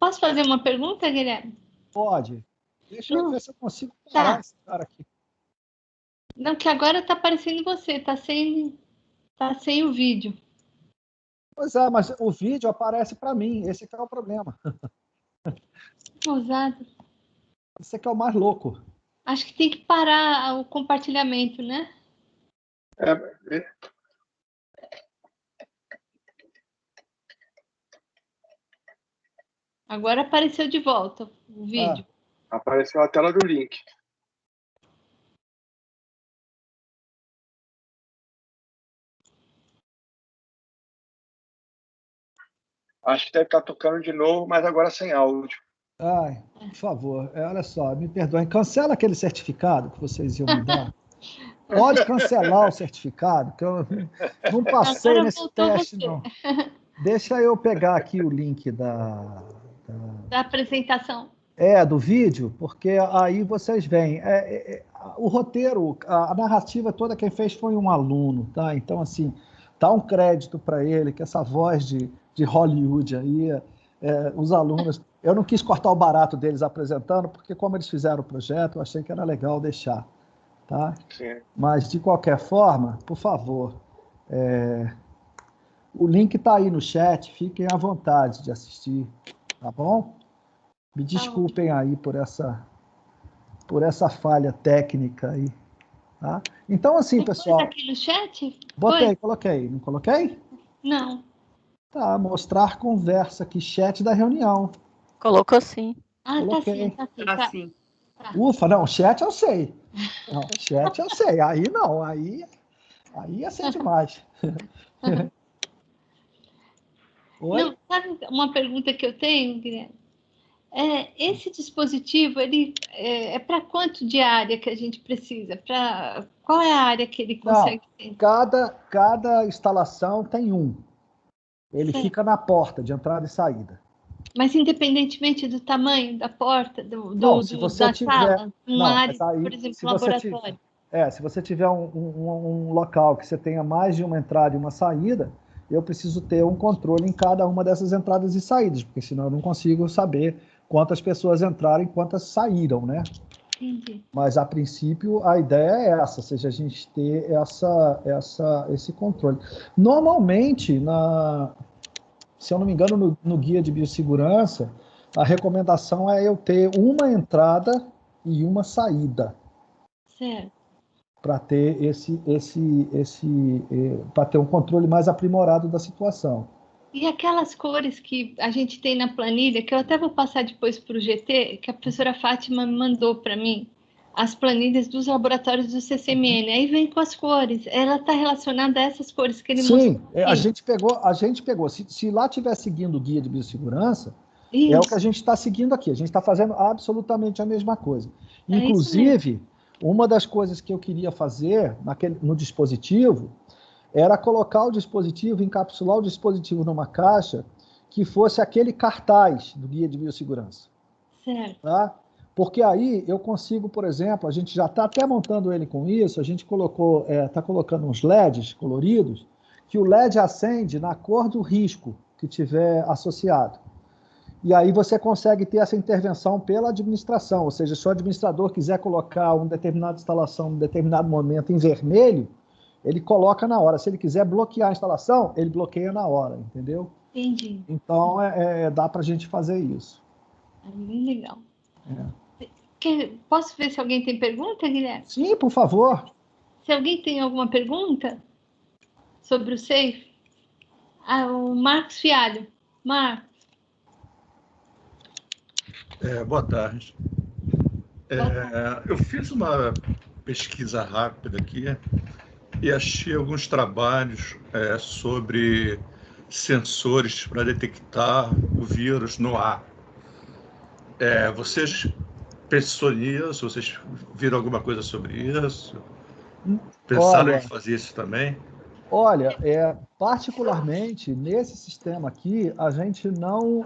Posso fazer uma pergunta, Guilherme? Pode. Deixa eu ver se eu consigo parar esse cara aqui. Não, que agora está aparecendo você, tá sem o vídeo. Pois é, mas o vídeo aparece para mim, esse que é o problema. Ousado. Esse que é o mais louco. Acho que tem que parar o compartilhamento, né? Agora apareceu de volta o vídeo. Apareceu a tela do link. Acho que deve estar tocando de novo, mas agora sem áudio. Ai, por favor, olha só, me perdoem. Cancela aquele certificado que vocês iam me dar. Pode cancelar o certificado, que eu não passei agora nesse teste, não. Deixa eu pegar aqui o link da apresentação. Do vídeo, porque aí vocês veem. O roteiro, a narrativa toda quem fez foi um aluno, tá? Então, assim, dá um crédito para ele, que essa voz de Hollywood aí, os alunos... Eu não quis cortar o barato deles apresentando, porque como eles fizeram o projeto, eu achei que era legal deixar, tá? Sim. Mas, de qualquer forma, por favor, o link está aí no chat, fiquem à vontade de assistir, tá bom? Me desculpem aí por essa falha técnica aí, tá? Então, assim, pessoal... aqui no chat? Botei, coloquei. Não coloquei? Não. Tá, mostrar conversa aqui, chat da reunião. Colocou sim. Coloquei. Tá sim. Tá. Ufa, não, chat eu sei. Não, chat eu sei. Aí não, aí ia ser demais. Oi? Não, sabe uma pergunta que eu tenho, Guilherme? Esse dispositivo, ele é para quanto de área que a gente precisa? Qual é a área que ele consegue ter? Cada instalação tem um. Ele Certo. fica na porta de entrada e saída. Mas independentemente do tamanho da porta, sala, uma área, por exemplo, laboratório. Se você tiver um local que você tenha mais de uma entrada e uma saída, eu preciso ter um controle em cada uma dessas entradas e saídas, porque senão eu não consigo saber quantas pessoas entraram e quantas saíram, né? Entendi. Mas, a princípio, a ideia é essa, ou seja, a gente ter esse controle. Normalmente, se eu não me engano, no guia de biossegurança, a recomendação é eu ter uma entrada e uma saída. Certo. Para ter para ter um controle mais aprimorado da situação. E aquelas cores que a gente tem na planilha, que eu até vou passar depois para o GT, que a professora Fátima mandou para mim, as planilhas dos laboratórios do CCMN, aí vem com as cores, ela está relacionada a essas cores que ele mostrou. Sim, a gente pegou. Se lá estiver seguindo o guia de biossegurança, é o que a gente está seguindo aqui, a gente está fazendo absolutamente a mesma coisa. Inclusive, uma das coisas que eu queria fazer no dispositivo era colocar o dispositivo, encapsular o dispositivo numa caixa que fosse aquele cartaz do guia de biossegurança. Certo. Tá? Porque aí eu consigo, por exemplo, a gente já está até montando ele com isso, a gente está colocando uns LEDs coloridos, que o LED acende na cor do risco que tiver associado. E aí você consegue ter essa intervenção pela administração, ou seja, se o administrador quiser colocar uma determinada instalação em um determinado momento em vermelho, ele coloca na hora. Se ele quiser bloquear a instalação, ele bloqueia na hora, entendeu? Entendi. Então, dá para a gente fazer isso. Bem legal. Posso ver se alguém tem pergunta, Guilherme? Sim, por favor. Se alguém tem alguma pergunta sobre o SAFE? O Marcos Fialho. Marcos. Boa tarde. Eu fiz uma pesquisa rápida aqui e achei alguns trabalhos sobre sensores para detectar o vírus no ar. Vocês pensou nisso? Vocês viram alguma coisa sobre isso? Pensaram em fazer isso também? Olha, particularmente nesse sistema aqui, a gente não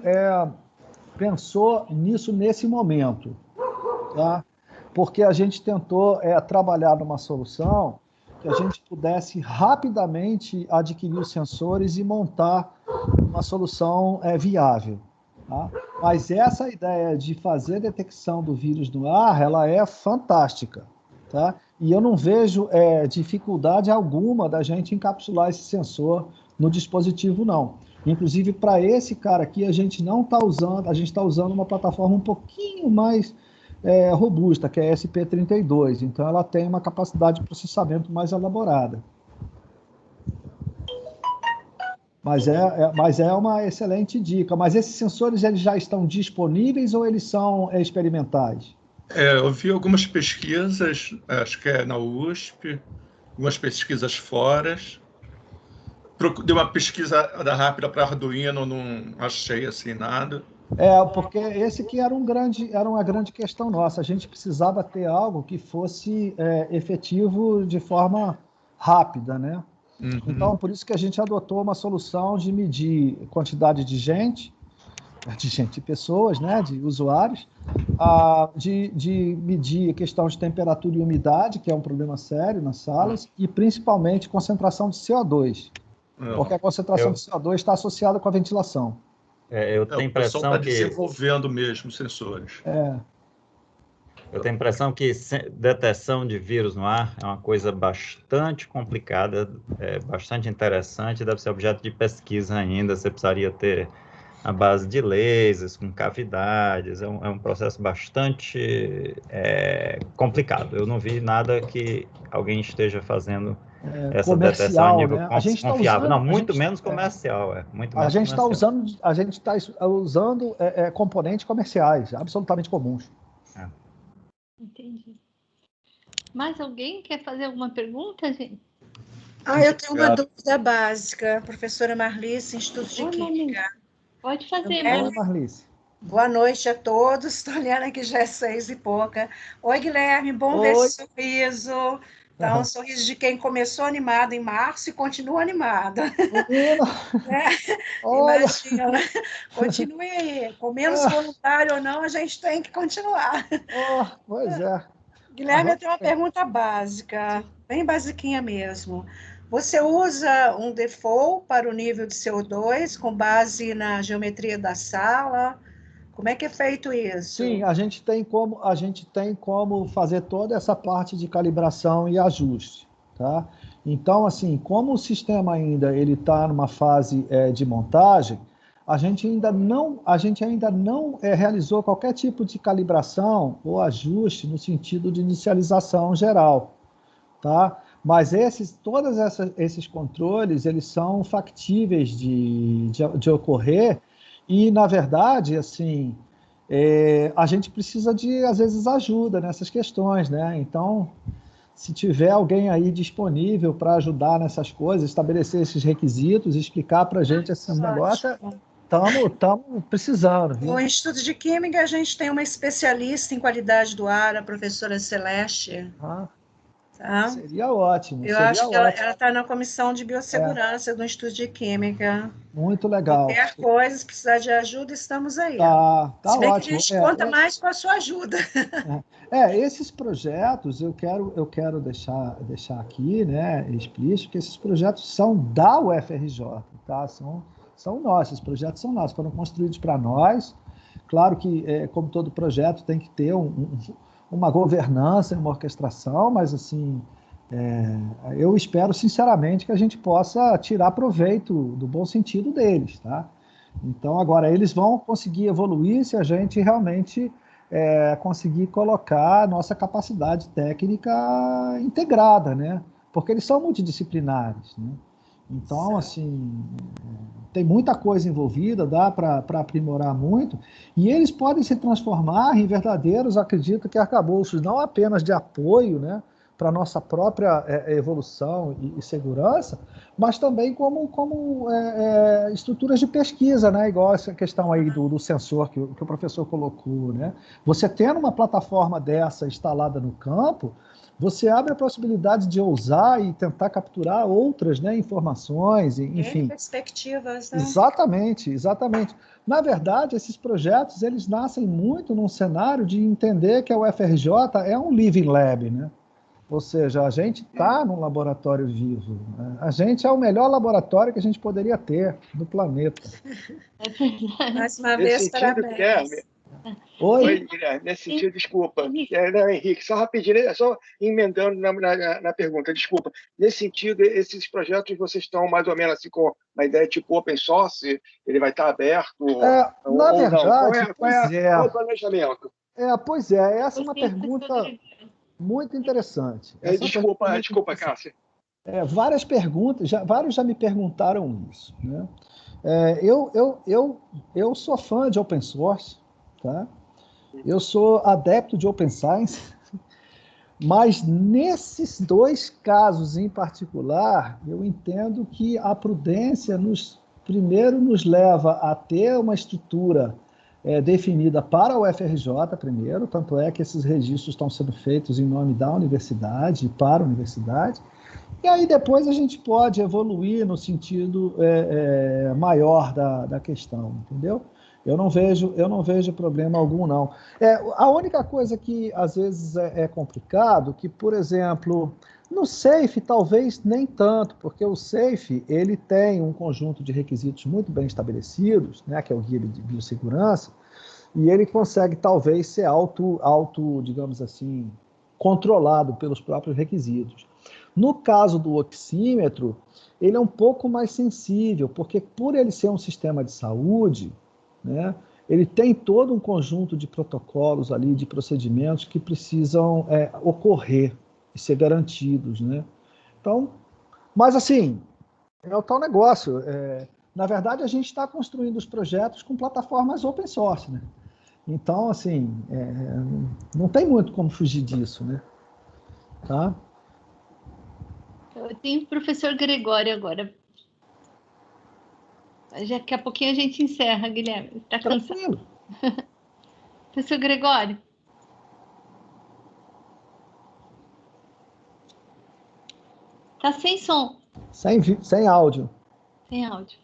pensou nisso nesse momento, tá? Porque a gente tentou trabalhar numa solução que a gente pudesse rapidamente adquirir os sensores e montar uma solução viável. Tá? Mas essa ideia de fazer detecção do vírus no ar, ela é fantástica. Tá? E eu não vejo dificuldade alguma da gente encapsular esse sensor no dispositivo, não. Inclusive, para esse cara aqui, a gente não está usando, a gente está usando uma plataforma um pouquinho mais robusta, que é a SP32. Então, ela tem uma capacidade de processamento mais elaborada. Mas é uma excelente dica. Mas esses sensores, eles já estão disponíveis ou eles são experimentais? Eu vi algumas pesquisas, acho que é na USP, algumas pesquisas fora. Dei uma pesquisa rápida para Arduino, não achei assim nada. Porque esse que era uma grande questão nossa. A gente precisava ter algo que fosse efetivo de forma rápida, né? Uhum. Então, por isso que a gente adotou uma solução de medir quantidade de pessoas, né, de usuários, de medir a questão de temperatura e umidade, que é um problema sério nas salas, e principalmente concentração de CO2, porque a concentração de CO2 está associada com a ventilação. Eu tenho a impressão que... O pessoal está desenvolvendo mesmo sensores. Eu tenho a impressão que detecção de vírus no ar é uma coisa bastante complicada, bastante interessante, deve ser objeto de pesquisa ainda, você precisaria ter a base de lasers, com cavidades, é um processo bastante complicado. Eu não vi nada que alguém esteja fazendo essa detecção a nível confiável. Não, muito menos comercial. A gente está usando componentes comerciais, absolutamente comuns. Entendi. Mais alguém quer fazer alguma pergunta, gente? Eu tenho uma dúvida básica. Professora Marlice, Instituto de Química. Pode fazer, Marlice. Boa noite a todos. Estou olhando aqui, já é 6h pouca. Oi, Guilherme, bom ver esse sorriso. Então, um sorriso de quem começou animado em março e continua animado. Imagina. Continue aí. Com menos voluntário ou não, a gente tem que continuar. Pois é. Guilherme, eu tenho uma pergunta básica, bem basiquinha mesmo. Você usa um default para o nível de CO2 com base na geometria da sala? Como é que é feito isso? Sim, a gente tem como fazer toda essa parte de calibração e ajuste, tá? Então, assim, como o sistema ainda ele está numa fase de montagem, a gente ainda não realizou qualquer tipo de calibração ou ajuste no sentido de inicialização geral, tá? Mas todos esses controles, eles são factíveis de ocorrer. E, na verdade, assim, a gente precisa de, às vezes, ajuda nessas questões, né? Então, se tiver alguém aí disponível para ajudar nessas coisas, estabelecer esses requisitos, explicar para a gente esse negócio, estamos precisando. Viu? No Instituto de Química, a gente tem uma especialista em qualidade do ar, a professora Celeste. Tá? Seria ótimo. Eu acho que ela está na comissão de biossegurança do Instituto de Química. Muito legal. Qualquer coisa, se precisar de ajuda, estamos aí. Tá se bem ótimo. Que a gente conta mais com a sua ajuda. Esses projetos, eu quero deixar aqui, né, explícito, que esses projetos são da UFRJ, tá? São nossos, esses projetos são nossos, foram construídos para nós. Claro que, como todo projeto, tem que ter uma governança, uma orquestração, mas assim, eu espero sinceramente que a gente possa tirar proveito do bom sentido deles, tá? Então, agora, eles vão conseguir evoluir se a gente realmente conseguir colocar a nossa capacidade técnica integrada, né? Porque eles são multidisciplinares, né? Então, assim, tem muita coisa envolvida, dá para aprimorar muito, e eles podem se transformar em verdadeiros, acredito que arcabouços não apenas de apoio, né, para a nossa própria evolução e segurança, mas também como estruturas de pesquisa, né, igual essa questão aí do sensor que o professor colocou, né? Você tendo uma plataforma dessa instalada no campo, você abre a possibilidade de ousar e tentar capturar outras, né, informações, enfim. Perspectivas, né? Exatamente, exatamente. Na verdade, esses projetos, eles nascem muito num cenário de entender que a UFRJ é um living lab, né? Ou seja, a gente está num laboratório vivo, né? A gente é o melhor laboratório que a gente poderia ter no planeta. Mais uma vez, parabéns. Guilherme. Oi, Guilherme, nesse sentido, desculpa. Não, Henrique, só rapidinho, só emendando na pergunta, desculpa. Nesse sentido, esses projetos vocês estão mais ou menos assim com uma ideia tipo open source, ele vai estar aberto na verdade, não? Qual é o planejamento? Pois é, essa é uma pergunta muito interessante. Desculpa, Cássia. Vários já me perguntaram isso, né? Eu sou fã de open source, tá? Eu sou adepto de open science, mas nesses dois casos em particular, eu entendo que a prudência primeiro nos leva a ter uma estrutura definida para o UFRJ primeiro, tanto é que esses registros estão sendo feitos em nome da universidade e para a universidade, e aí depois a gente pode evoluir no sentido maior da questão, entendeu? Eu não vejo problema algum, não. A única coisa que às vezes é complicado, que, por exemplo, no SAFE talvez nem tanto, porque o SAFE ele tem um conjunto de requisitos muito bem estabelecidos, né, que é o Guia de Biossegurança, e ele consegue talvez ser digamos assim, controlado pelos próprios requisitos. No caso do oxímetro, ele é um pouco mais sensível, porque por ele ser um sistema de saúde, né, ele tem todo um conjunto de protocolos ali, de procedimentos que precisam ocorrer e ser garantidos, né? Então, mas assim, é o tal negócio. Na verdade, a gente está construindo os projetos com plataformas open source, né? Então, assim, não tem muito como fugir disso, né? Tá? Eu tenho o professor Gregório agora. Daqui a pouquinho a gente encerra, Guilherme. Está cansado? Professor Gregório. Está sem som. Sem áudio. Sem áudio.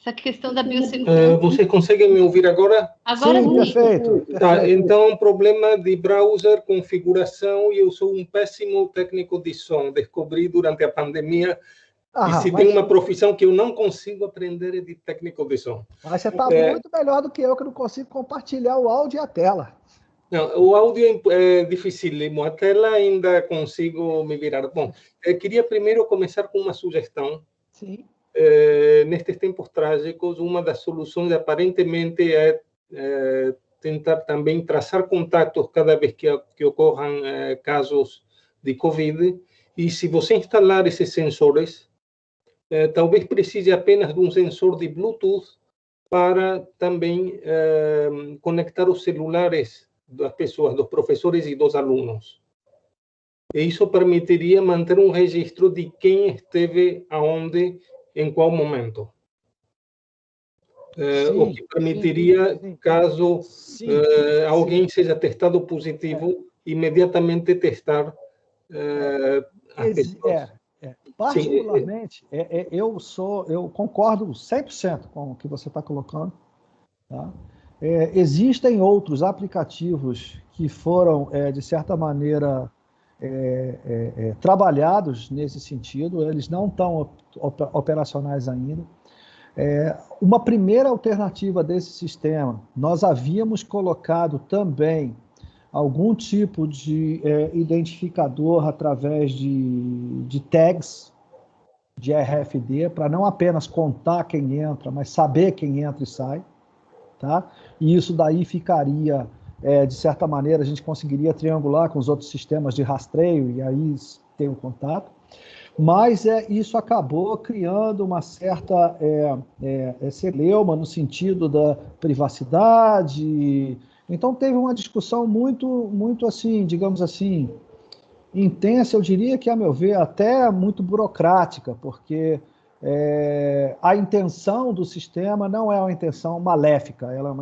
Essa questão da biossegurança. Vocês conseguem me ouvir agora? Agora sim. Perfeito. Tá, então, problema de browser, configuração, e eu sou um péssimo técnico de som. Descobri durante a pandemia que se tem uma profissão que eu não consigo aprender é de técnico de som. Mas você está muito melhor do que eu, que não consigo compartilhar o áudio e a tela. Não, o áudio é dificílimo, a tela ainda consigo me virar. Bom, eu queria primeiro começar com uma sugestão. Sim. Nestes tempos trágicos, uma das soluções aparentemente é tentar também traçar contatos cada vez que ocorram casos de Covid. E se você instalar esses sensores, talvez precise apenas de um sensor de Bluetooth para também conectar os celulares das pessoas, dos professores e dos alunos. E isso permitiria manter um registro de quem esteve aonde, em qual momento. O que permitiria, caso alguém seja testado positivo, imediatamente testar as pessoas. Particularmente, eu concordo 100% com o que você está colocando. Tá? Existem outros aplicativos que foram, de certa maneira, trabalhados nesse sentido, eles não estão operacionais ainda. Uma primeira alternativa desse sistema, nós havíamos colocado também algum tipo de identificador através de tags de RFID, para não apenas contar quem entra, mas saber quem entra e sai. Tá? E isso daí ficaria, de certa maneira, a gente conseguiria triangular com os outros sistemas de rastreio e aí ter o contato. Mas isso acabou criando uma certa celeuma no sentido da privacidade. Então, teve uma discussão muito assim, digamos assim, intensa, eu diria que, a meu ver, até muito burocrática, porque a intenção do sistema não é uma intenção maléfica, ela é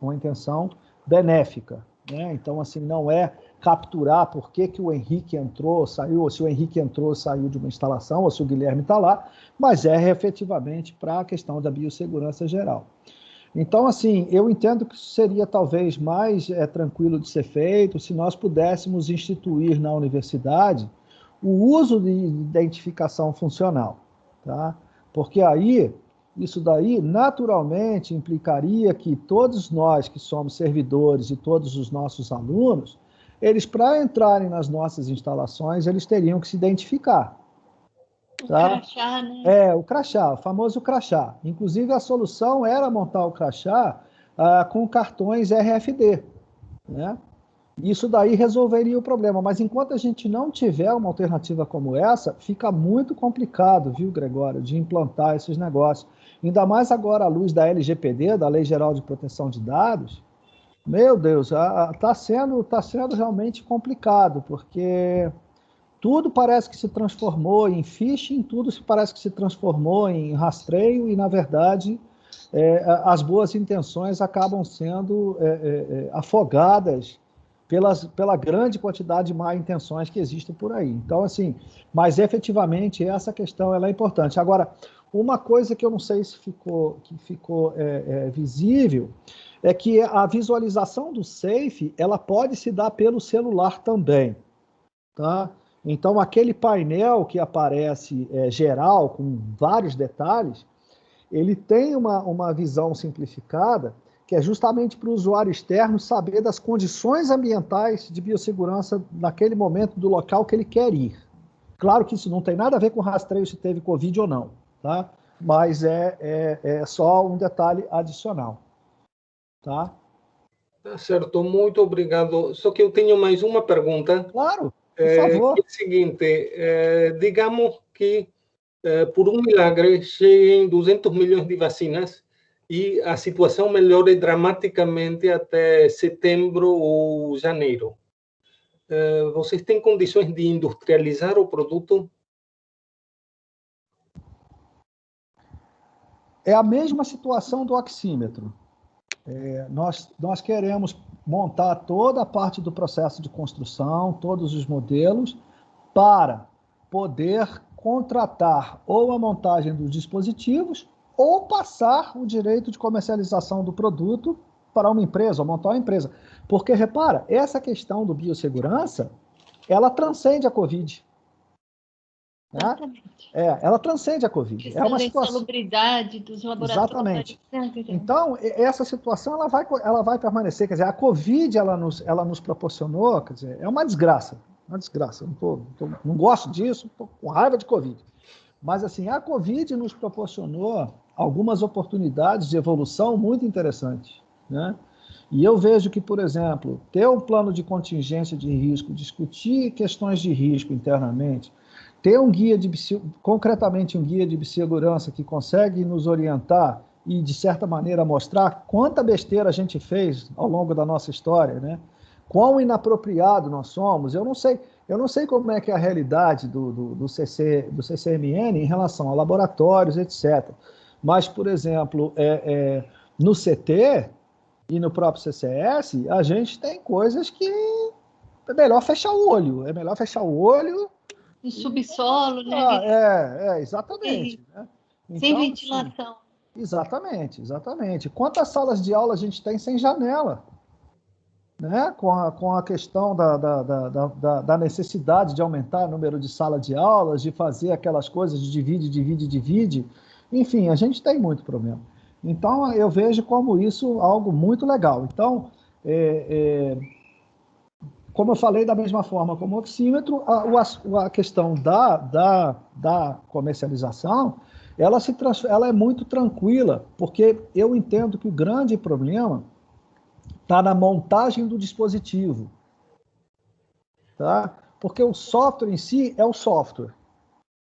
uma intenção benéfica, né? Então, assim, não é capturar por que o Henrique entrou, saiu, ou se o Henrique entrou, saiu de uma instalação, ou se o Guilherme está lá, mas é efetivamente para a questão da biossegurança geral. Então, assim, eu entendo que seria talvez mais tranquilo de ser feito se nós pudéssemos instituir na universidade o uso de identificação funcional, tá? Porque aí, isso daí naturalmente implicaria que todos nós que somos servidores e todos os nossos alunos, eles, para entrarem nas nossas instalações, eles teriam que se identificar. Tá? O crachá, né? O crachá, o famoso crachá. Inclusive, a solução era montar o crachá com cartões RFD, né? Isso daí resolveria o problema, mas enquanto a gente não tiver uma alternativa como essa, fica muito complicado, viu, Gregório, de implantar esses negócios. Ainda mais agora à luz da LGPD, da Lei Geral de Proteção de Dados. Meu Deus, tá sendo realmente complicado, porque tudo parece que se transformou em phishing, tudo parece que se transformou em rastreio e, na verdade, as boas intenções acabam sendo afogadas pela grande quantidade de má intenções que existem por aí. Então, assim, mas efetivamente essa questão ela é importante. Agora, uma coisa que eu não sei se ficou visível é que a visualização do safe ela pode se dar pelo celular também, tá? Então, aquele painel que aparece geral, com vários detalhes, ele tem uma visão simplificada, que é justamente para o usuário externo saber das condições ambientais de biossegurança naquele momento do local que ele quer ir. Claro que isso não tem nada a ver com rastreio se teve Covid ou não, tá? Mas é só um detalhe adicional. Tá? Tá certo, muito obrigado. Só que eu tenho mais uma pergunta. Claro, por favor. Que é o seguinte, digamos que por um milagre cheguem 200 milhões de vacinas e a situação melhore dramaticamente até setembro ou janeiro. Vocês têm condições de industrializar o produto? É a mesma situação do oxímetro. Nós queremos montar toda a parte do processo de construção, todos os modelos, para poder contratar ou a montagem dos dispositivos ou passar o direito de comercialização do produto para uma empresa, ou montar uma empresa. Porque, repara, essa questão do biossegurança, ela transcende a Covid. Exatamente. Ela transcende a Covid. É uma situação... insalubridade dos laboratórios. Exatamente. Então, essa situação ela vai permanecer. Quer dizer, a Covid ela nos proporcionou, quer dizer, é uma desgraça. Uma desgraça. Não gosto disso, estou com raiva de Covid. Mas, assim, a Covid nos proporcionou algumas oportunidades de evolução muito interessantes, né? E eu vejo que, por exemplo, ter um plano de contingência de risco, discutir questões de risco internamente, ter concretamente um guia de biossegurança que consegue nos orientar e, de certa maneira, mostrar quanta besteira a gente fez ao longo da nossa história, né? Quão inapropriado nós somos. Eu não sei como é que é a realidade do CCMN em relação a laboratórios, etc. Mas, por exemplo, no CT e no próprio CCS, a gente tem coisas que é melhor fechar o olho. É melhor fechar o olho... No subsolo, né? Exatamente. Né? Então, sem ventilação. Assim, exatamente. Quantas salas de aula a gente tem sem janela? Né? Com a questão da necessidade de aumentar o número de salas de aulas, de fazer aquelas coisas de divide. Enfim, a gente tem muito problema. Então, eu vejo como isso algo muito legal. Então, como eu falei, da mesma forma como o oxímetro, a questão da comercialização, ela é muito tranquila, porque eu entendo que o grande problema está na montagem do dispositivo. Tá? Porque o software em si é o software.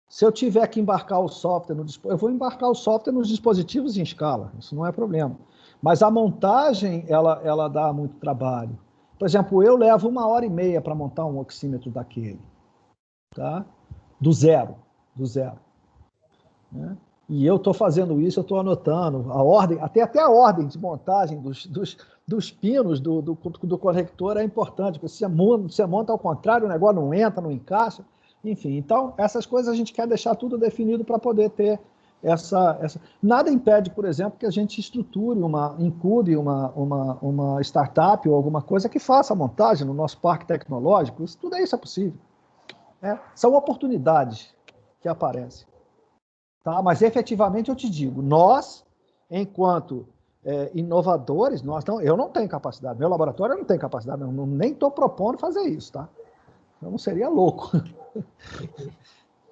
Se eu tiver que embarcar o software eu vou embarcar o software nos dispositivos em escala, isso não é problema. Mas a montagem, ela dá muito trabalho. Por exemplo, eu levo 1h30 para montar um oxímetro daquele, tá? Do zero. né? E eu estou fazendo isso, eu estou anotando a ordem, até a ordem de montagem dos pinos do conector é importante, porque se você monta ao contrário, o negócio não entra, não encaixa, enfim. Então, essas coisas a gente quer deixar tudo definido para poder ter essa... Nada impede, por exemplo, que a gente estruture, incube uma startup ou alguma coisa que faça a montagem no nosso parque tecnológico. Tudo isso é possível, né? São oportunidades que aparecem. Tá? Mas, efetivamente, eu te digo, nós, enquanto inovadores, eu não tenho capacidade, meu laboratório não tem capacidade, nem estou propondo fazer isso, tá? Eu não seria louco.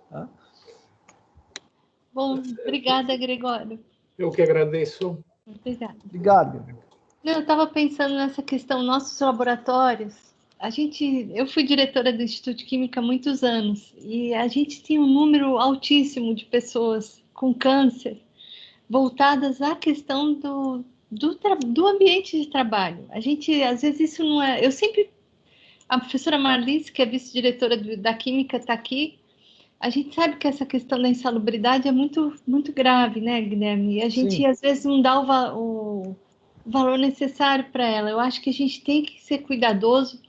Tá? Bom, obrigada, Gregório. Eu que agradeço. Obrigada. Obrigado. Eu estava pensando nessa questão, nossos laboratórios, eu fui diretora do Instituto de Química há muitos anos, e a gente tinha um número altíssimo de pessoas com câncer voltadas à questão do ambiente de trabalho. A gente, às vezes, isso não é... A professora Marlice, que é vice-diretora da Química, está aqui. A gente sabe que essa questão da insalubridade é muito, muito grave, né, Guilherme? E a gente, Sim. Às vezes, não dá o valor necessário para ela. Eu acho que a gente tem que ser cuidadoso.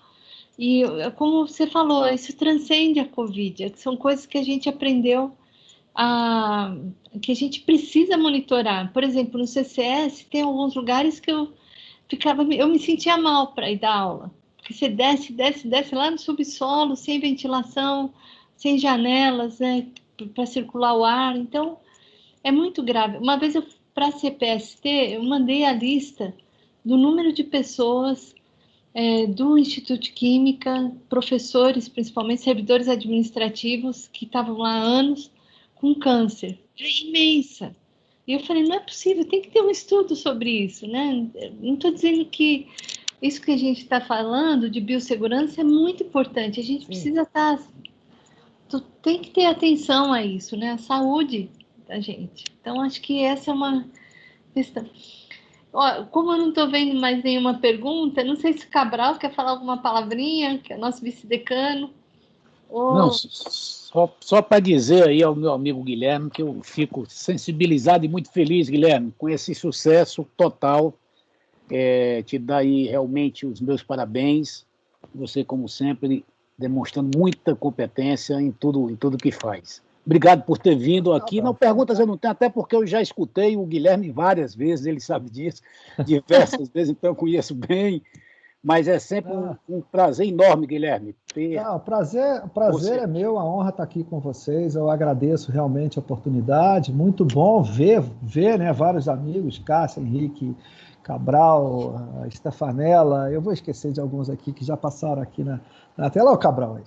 E, como você falou, isso transcende a Covid. São coisas que a gente aprendeu, que a gente precisa monitorar. Por exemplo, no CCS, tem alguns lugares que eu me sentia mal para ir dar aula. Porque você desce lá no subsolo, sem ventilação, sem janelas, né, para circular o ar. Então, é muito grave. Uma vez, para a CPST, eu mandei a lista do número de pessoas do Instituto de Química, professores, principalmente servidores administrativos, que estavam lá há anos, com câncer. É imensa. E eu falei, não é possível, tem que ter um estudo sobre isso, né? Não estou dizendo que isso que a gente está falando de biossegurança é muito importante. A gente precisa estar... tem que ter atenção a isso, né? A saúde da gente. Então, acho que essa é uma questão. Ó, como eu não estou vendo mais nenhuma pergunta, não sei se o Cabral quer falar alguma palavrinha, que é nosso vice-decano. Ou... Não, só para dizer aí ao meu amigo Guilherme que eu fico sensibilizado e muito feliz, Guilherme, com esse sucesso total. Te dá aí realmente os meus parabéns. Você, como sempre, demonstrando muita competência em tudo que faz. Obrigado por ter vindo aqui. Não, perguntas eu não tenho, até porque eu já escutei o Guilherme várias vezes, ele sabe disso, diversas vezes, então eu conheço bem. Mas é sempre um prazer enorme, Guilherme. O prazer é meu, a honra estar aqui com vocês. Eu agradeço realmente a oportunidade. Muito bom ver né, vários amigos, Cássia, Henrique, Cabral, a Stefanella. Eu vou esquecer de alguns aqui que já passaram aqui na tela. Olha o Cabral aí.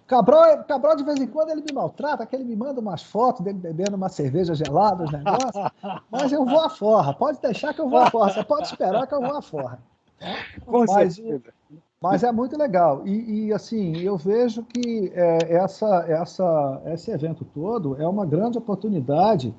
Cabral, de vez em quando, ele me maltrata, que ele me manda umas fotos dele bebendo uma cerveja gelada, os negócios. Mas eu vou à forra. Pode deixar que eu vou à forra. Você pode esperar que eu vou à forra. Mas é muito legal. E assim, eu vejo que esse evento todo é uma grande oportunidade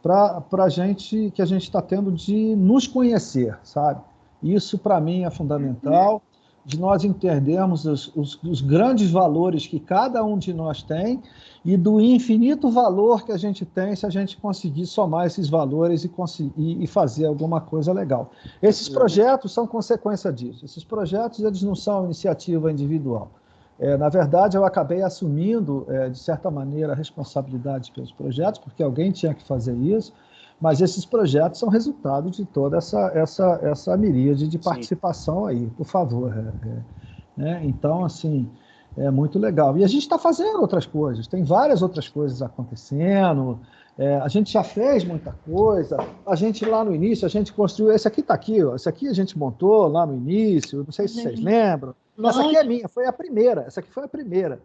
para a gente, que a gente está tendo de nos conhecer, sabe? Isso, para mim, é fundamental, de nós entendermos os grandes valores que cada um de nós tem e do infinito valor que a gente tem se a gente conseguir somar esses valores e fazer alguma coisa legal. Esses projetos são consequência disso. Esses projetos, eles não são iniciativa individual. Na verdade, eu acabei assumindo, de certa maneira, a responsabilidade pelos projetos, porque alguém tinha que fazer isso, mas esses projetos são resultado de toda essa miríade de participação aí, por favor. Né? Então, assim, é muito legal. E a gente está fazendo outras coisas, tem várias outras coisas acontecendo, a gente já fez muita coisa, a gente lá no início, a gente construiu, esse aqui está aqui, ó, esse aqui a gente montou lá no início, não sei se vocês lembram, essa aqui é minha, foi a primeira, essa aqui foi a primeira.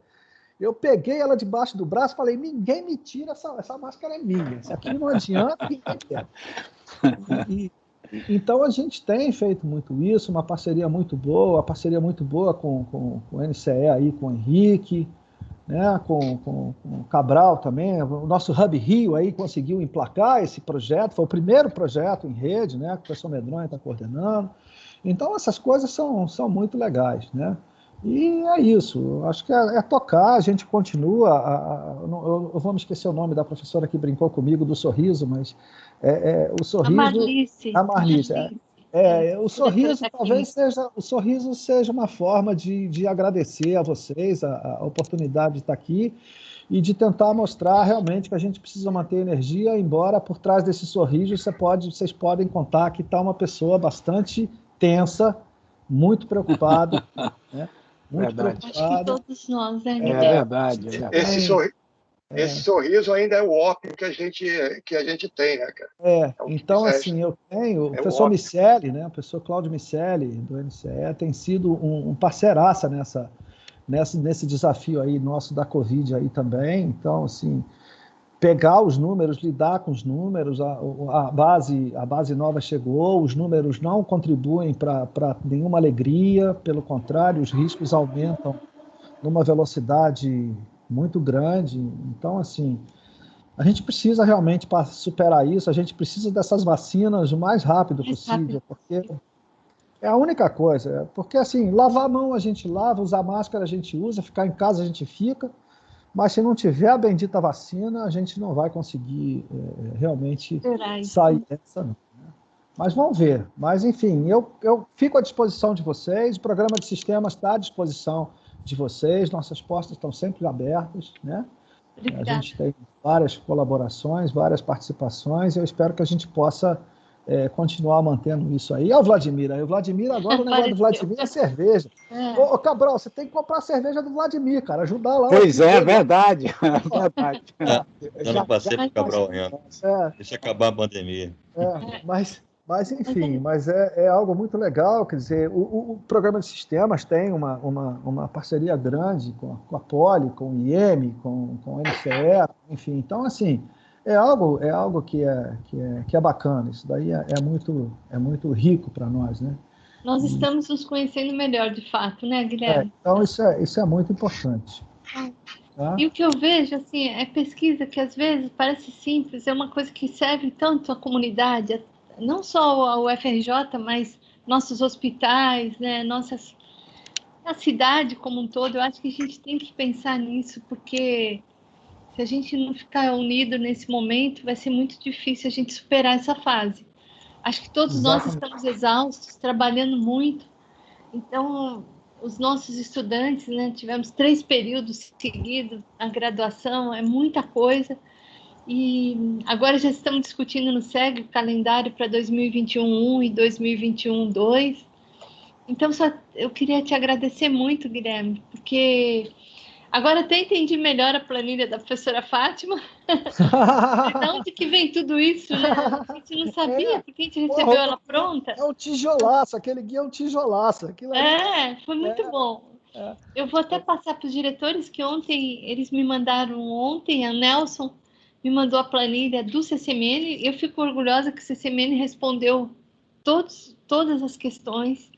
Eu peguei ela debaixo do braço e falei, ninguém me tira, essa máscara é minha, essa aqui não adianta, ninguém quer. Então, a gente tem feito muito isso, uma parceria muito boa, com o NCE aí, com o Henrique, né, com o Cabral também, o nosso Hub Rio aí conseguiu emplacar esse projeto, foi o primeiro projeto em rede, né, que o professor Medronha está coordenando. Então, essas coisas são muito legais, né? E é isso, eu acho que é tocar, a gente continua, eu vou me esquecer o nome da professora que brincou comigo do sorriso, mas o sorriso... A Marlice. O sorriso seja uma forma de agradecer a vocês a oportunidade de estar aqui e de tentar mostrar realmente que a gente precisa manter energia, embora por trás desse sorriso vocês podem contar que está uma pessoa bastante tensa, muito preocupada, né? Muito preocupada. Acho que todos nós, né? É verdade. Esse sorriso ainda é o ópio que a gente tem, né, cara? Então, assim, eu tenho... O professor Miceli, né? O professor Cláudio Miceli, do NCE, tem sido um parceiraça nesse desafio aí nosso da Covid aí também. Então, assim, pegar os números, lidar com os números, a base nova chegou, os números não contribuem para nenhuma alegria, pelo contrário, os riscos aumentam numa velocidade muito grande. Então, assim, a gente precisa realmente, para superar isso, a gente precisa dessas vacinas o mais rápido possível, porque é a única coisa. Porque, assim, lavar a mão a gente lava, usar máscara a gente usa, ficar em casa a gente fica, mas se não tiver a bendita vacina, a gente não vai conseguir realmente sair dessa, não. Mas vamos ver. Mas, enfim, eu fico à disposição de vocês, o programa de sistemas está à disposição de vocês, nossas portas estão sempre abertas, né? A gente tem várias colaborações, várias participações, e eu espero que a gente possa continuar mantendo isso aí. O Vladimir agora, o negócio do Vladimir é cerveja. Ô, Cabral, você tem que comprar a cerveja do Vladimir, cara, ajudar lá. Pois verdade. Eu não passei para o Cabral ainda. Deixa acabar a pandemia. Mas enfim, é algo muito legal, quer dizer, o programa de sistemas tem uma parceria grande com a Poli, com o IEM, com o NCE, enfim, então, assim, é algo que é bacana, isso daí é muito rico para nós, né? Nós estamos nos conhecendo melhor, de fato, né, Guilherme? Então, isso é muito importante. Tá? E o que eu vejo, assim, é pesquisa que às vezes parece simples, é uma coisa que serve tanto à comunidade, não só ao UFRJ, mas nossos hospitais, né, a cidade como um todo. Eu acho que a gente tem que pensar nisso, porque se a gente não ficar unido nesse momento, vai ser muito difícil a gente superar essa fase. Acho que todos nós estamos exaustos, trabalhando muito. Então, os nossos estudantes, né, tivemos 3 períodos seguidos, a graduação, é muita coisa. E agora já estamos discutindo no SEG o calendário para 2021-1 e 2021-2. Então, eu queria te agradecer muito, Guilherme, porque agora até entendi melhor a planilha da professora Fátima. De onde que vem tudo isso, né? A gente não sabia, porque a gente recebeu ela pronta. É um tijolaço, aquele guia é um tijolaço. Foi muito bom. Eu vou até passar para os diretores, que ontem, eles me mandaram a Nelson me mandou a planilha do CCMN, eu fico orgulhosa que o CCMN respondeu todas as questões,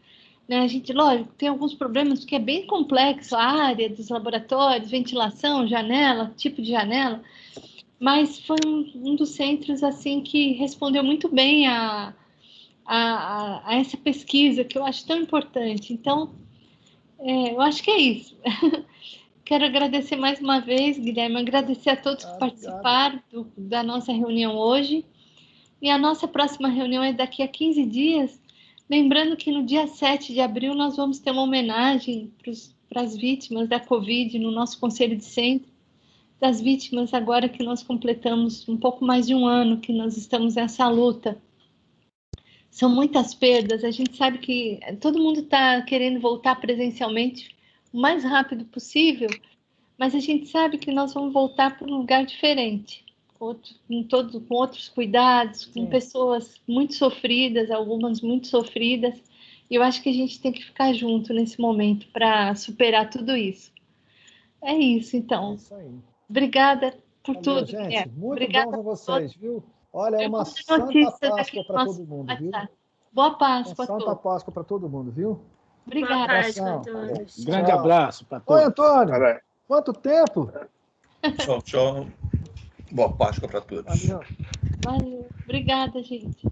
né? A gente, lógico, tem alguns problemas, porque é bem complexo, a área dos laboratórios, ventilação, janela, tipo de janela, mas foi um dos centros, assim, que respondeu muito bem a essa pesquisa, que eu acho tão importante. Então, eu acho que é isso. Quero agradecer mais uma vez, Guilherme, agradecer a todos que participaram da nossa reunião hoje. E a nossa próxima reunião é daqui a 15 dias. Lembrando que no dia 7 de abril nós vamos ter uma homenagem para as vítimas da Covid no nosso Conselho de Centro. Das vítimas, agora que nós completamos um pouco mais de um ano que nós estamos nessa luta. São muitas perdas, a gente sabe que todo mundo está querendo voltar presencialmente o mais rápido possível, mas a gente sabe que nós vamos voltar para um lugar diferente, com outros cuidados, com pessoas muito sofridas, algumas muito sofridas, e eu acho que a gente tem que ficar junto nesse momento para superar tudo isso. É isso, então. É isso aí. Obrigada por tudo. Gente, muito obrigada bom com vocês, viu? Olha, é uma santa Páscoa para todo mundo, viu? Boa Páscoa a todos. Santa Páscoa para todo mundo, viu? Obrigada. Grande abraço para todos. Oi, Antônio. Quanto tempo? Tchau. Boa Páscoa para todos. Valeu. Obrigada, gente.